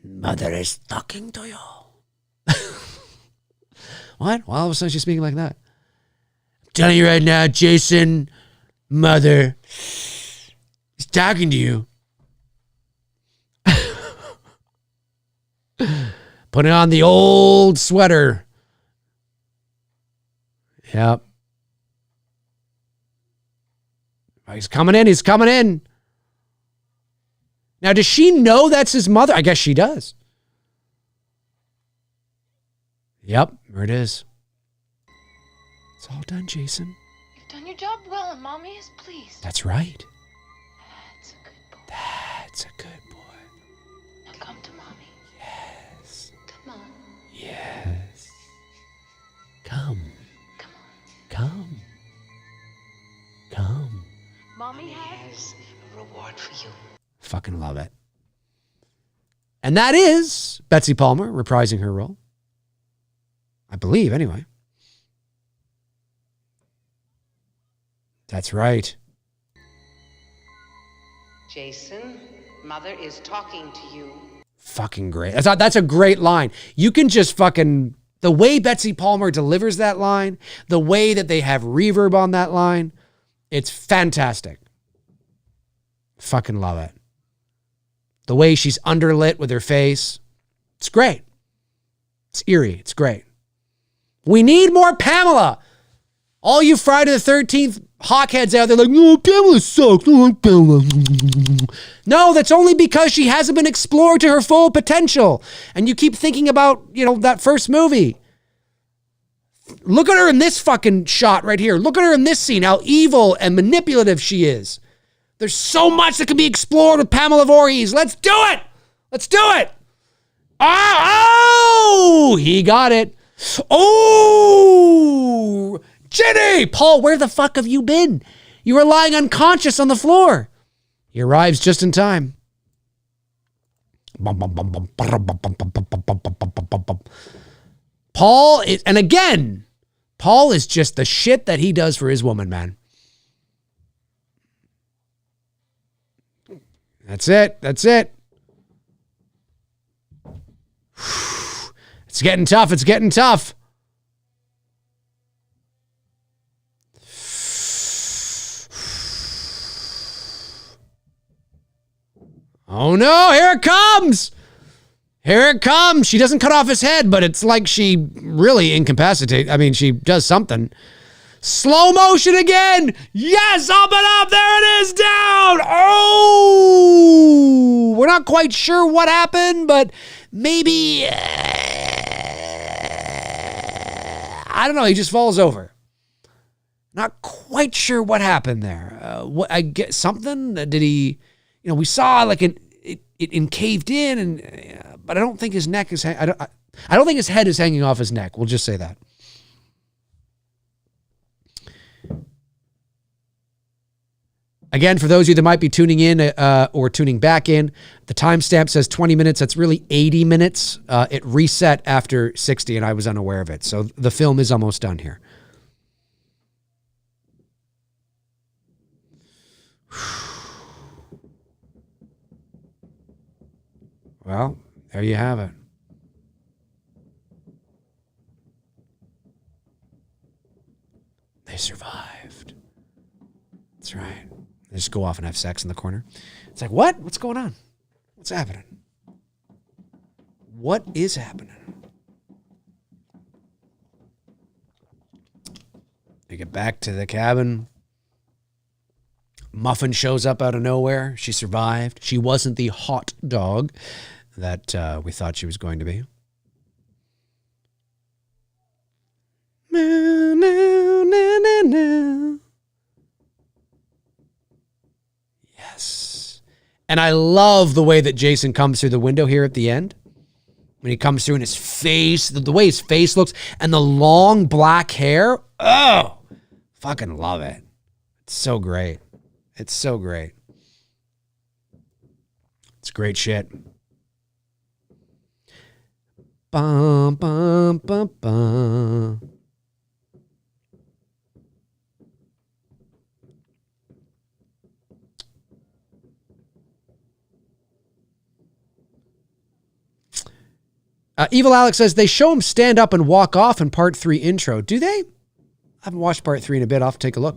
Mother is talking to you. What? Well, all of a sudden she's speaking like that. I'm telling you right now, Jason, mother is talking to you. Putting on the old sweater. Yep. He's coming in. He's coming in. Now, does she know that's his mother? I guess she does. Yep, there it is. It's all done, Jason. You've done your job well, and Mommy is pleased. That's right. That's a good boy. That's a good boy. Now come to Mommy. Yes. Come on. Yes. Come. Come on. Come. Come. Mommy has a reward for you. Fucking love it. And that is Betsy Palmer reprising her role. I believe, anyway. That's right. Jason, Mother is talking to you. Fucking great. That's a great line. You can just fucking... The way Betsy Palmer delivers that line, the way that they have reverb on that line, it's fantastic. Fucking love it. The way she's underlit with her face. It's great. It's eerie. It's great. We need more Pamela. All you Friday the 13th hawkheads out there like, no, Pamela sucks. I like Pamela. No, that's only because she hasn't been explored to her full potential. And you keep thinking about, that first movie. Look at her in this fucking shot right here. Look at her in this scene, how evil and manipulative she is. There's so much that can be explored with Pamela Voorhees. Let's do it. Let's do it. Oh, he got it. Oh, Jenny! Paul, where the fuck have you been? You were lying unconscious on the floor. He arrives just in time. Paul is, and again, Paul is just the shit that he does for his woman, man. That's it. That's it. It's getting tough. It's getting tough. Oh no, here it comes. Here it comes. She doesn't cut off his head, but it's like she really incapacitates. I mean, she does something. Slow motion again. Yes, up and up. There it is, down. Oh, we're not quite sure what happened, but maybe, I don't know. He just falls over. Not quite sure what happened there. What I get something? Did he, we saw like it caved in, and but I don't think his neck is, I don't think his head is hanging off his neck. We'll just say that. Again, for those of you that might be tuning in or tuning back in, the timestamp says 20 minutes. That's really 80 minutes. It reset after 60, and I was unaware of it. So the film is almost done here. Well, there you have it. They survived. That's right. They just go off and have sex in the corner. It's like, what? What's going on? What's happening? What is happening? They get back to the cabin. Muffin shows up out of nowhere. She survived. She wasn't the hot dog that we thought she was going to be. No, no, no, no, no. Yes. And I love the way that Jason comes through the window here at the end. When he comes through and his face, the way his face looks, and the long black hair. Oh, fucking love it. It's so great. It's so great. It's great shit. Bum, bum, bum, bum. Evil Alex says they show him stand up and walk off in part 3 intro. Do they? I haven't watched part 3 in a bit. I'll have to take a look.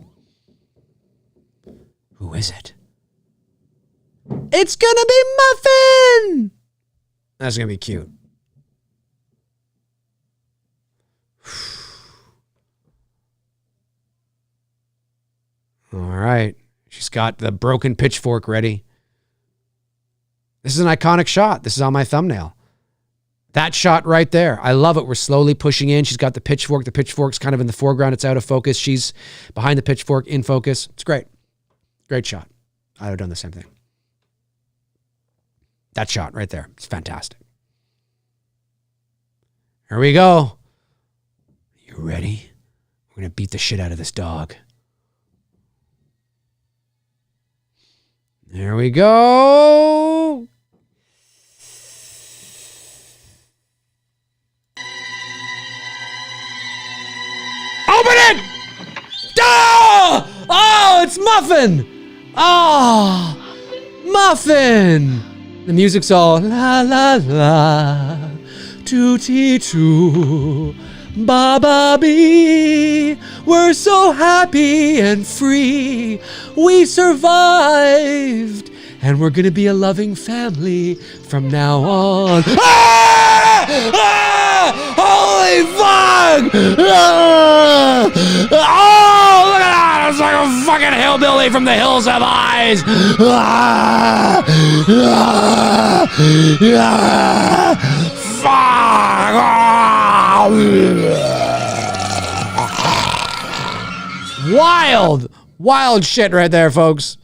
Who is it? It's gonna be Muffin. That's gonna be cute. All right. She's got the broken pitchfork ready. This is an iconic shot. This is on my thumbnail. That shot right there. I love it. We're slowly pushing in. She's got the pitchfork. The pitchfork's kind of in the foreground. It's out of focus. She's behind the pitchfork, in focus. It's great. Great shot. I would have done the same thing. That shot right there. It's fantastic. Here we go. You ready? We're going to beat the shit out of this dog. There we go. Open it! Oh! Oh, it's Muffin! Oh, Muffin! The music's all la la la, tootsie too, ba ba bee. We're so happy and free. We survived, and we're gonna be a loving family from now on. Ah! Ah! Holy fuck! Ah! Oh, look at that! It's like a fucking hillbilly from the Hills Have Eyes. Ah! Ah! Ah! Fuck! Ah! Wild shit right there, folks.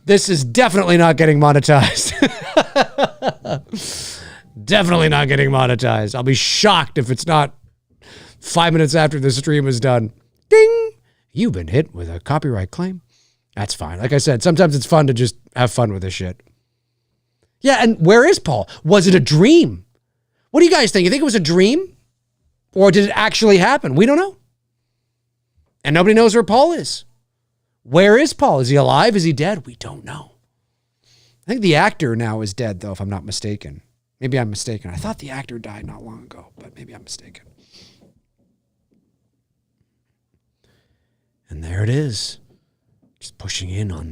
This is definitely not getting monetized. Definitely not getting monetized. I'll be shocked if it's not 5 minutes after the stream is done. Ding! You've been hit with a copyright claim. That's fine. Like I said, sometimes it's fun to just have fun with this shit. Yeah, and where is Paul? Was it a dream? What do you guys think? You think it was a dream? Or did it actually happen? We don't know. And nobody knows where Paul is. Where is Paul? Is he alive? Is he dead? We don't know. I think the actor now is dead, though, if I'm not mistaken. Maybe I'm mistaken. I thought the actor died not long ago, but maybe I'm mistaken. And there it is. Just pushing in on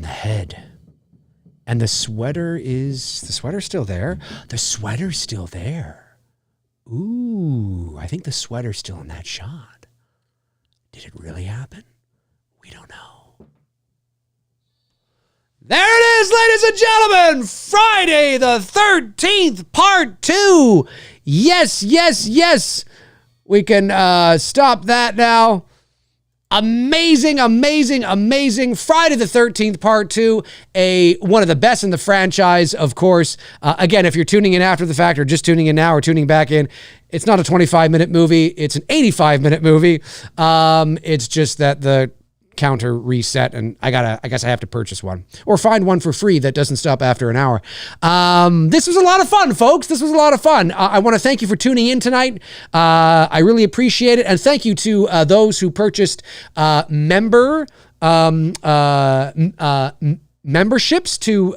the head. And the sweater's still there? The sweater's still there. Ooh, I think the sweater's still in that shot. Did it really happen? We don't know. There it is, ladies and gentlemen. Friday the 13th, part 2. Yes, yes, yes. We can stop that now. Amazing, amazing, amazing. Friday the 13th, part 2. One of the best in the franchise, of course. Again, if you're tuning in after the fact or just tuning in now or tuning back in, it's not a 25-minute movie. It's an 85-minute movie. It's just that the counter reset, and I guess I have to purchase one or find one for free that doesn't stop after an hour. This was a lot of fun, folks. This was a lot of fun. I want to thank you for tuning in tonight. I really appreciate it. And thank you to those who purchased memberships to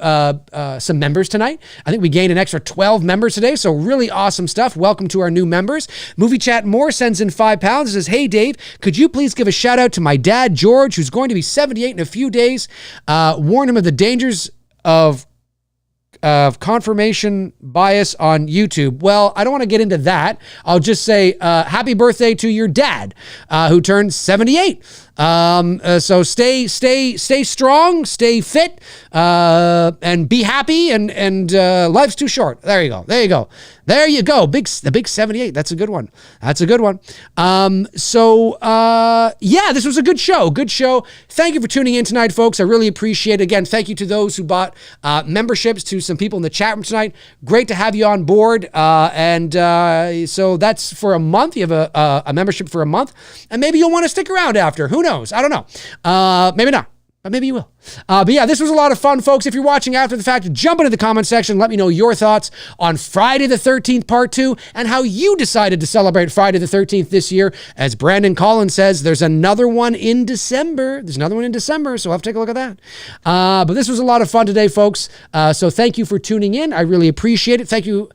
some members tonight. I think we gained an extra 12 members today, so really awesome stuff. Welcome to our new members. Movie Chat More sends in £5 and says, "Hey Dave, could you please give a shout out to my dad George, who's going to be 78 in a few days. Warn him of the dangers of confirmation bias on YouTube." Well, I don't want to get into that. I'll just say happy birthday to your dad, who turned 78. So stay strong, stay fit, and be happy. And life's too short. There you go. The big 78. That's a good one. Yeah, this was a good show. Thank you for tuning in tonight, folks. I really appreciate it. Again, thank you to those who bought memberships, to some people in the chat room tonight. Great to have you on board. So that's for a month. You have a membership for a month, and maybe you'll want to stick around after. Who knows? I don't know. Maybe not. But maybe you will. But yeah, this was a lot of fun, folks. If you're watching after the fact, jump into the comment section. Let me know your thoughts on Friday the 13th, part 2, and how you decided to celebrate Friday the 13th this year. As Brandon Collins says, there's another one in December. So we'll have to take a look at that. But this was a lot of fun today, folks. So thank you for tuning in. I really appreciate it. Thank you,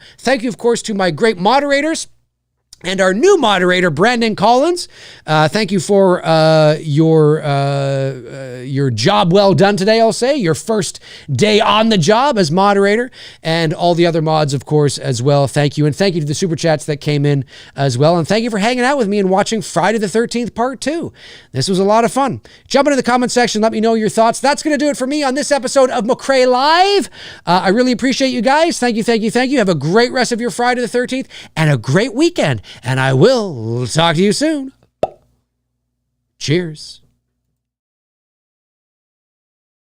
of course, to my great moderators. And our new moderator, Brandon Collins, thank you for your job well done today, I'll say. Your first day on the job as moderator, and all the other mods, of course, as well. Thank you. And thank you to the Super Chats that came in as well. And thank you for hanging out with me and watching Friday the 13th Part 2. This was a lot of fun. Jump into the comment section. Let me know your thoughts. That's going to do it for me on this episode of McRae Live. I really appreciate you guys. Thank you, thank you, thank you. Have a great rest of your Friday the 13th and a great weekend. And I will talk to you soon. Cheers.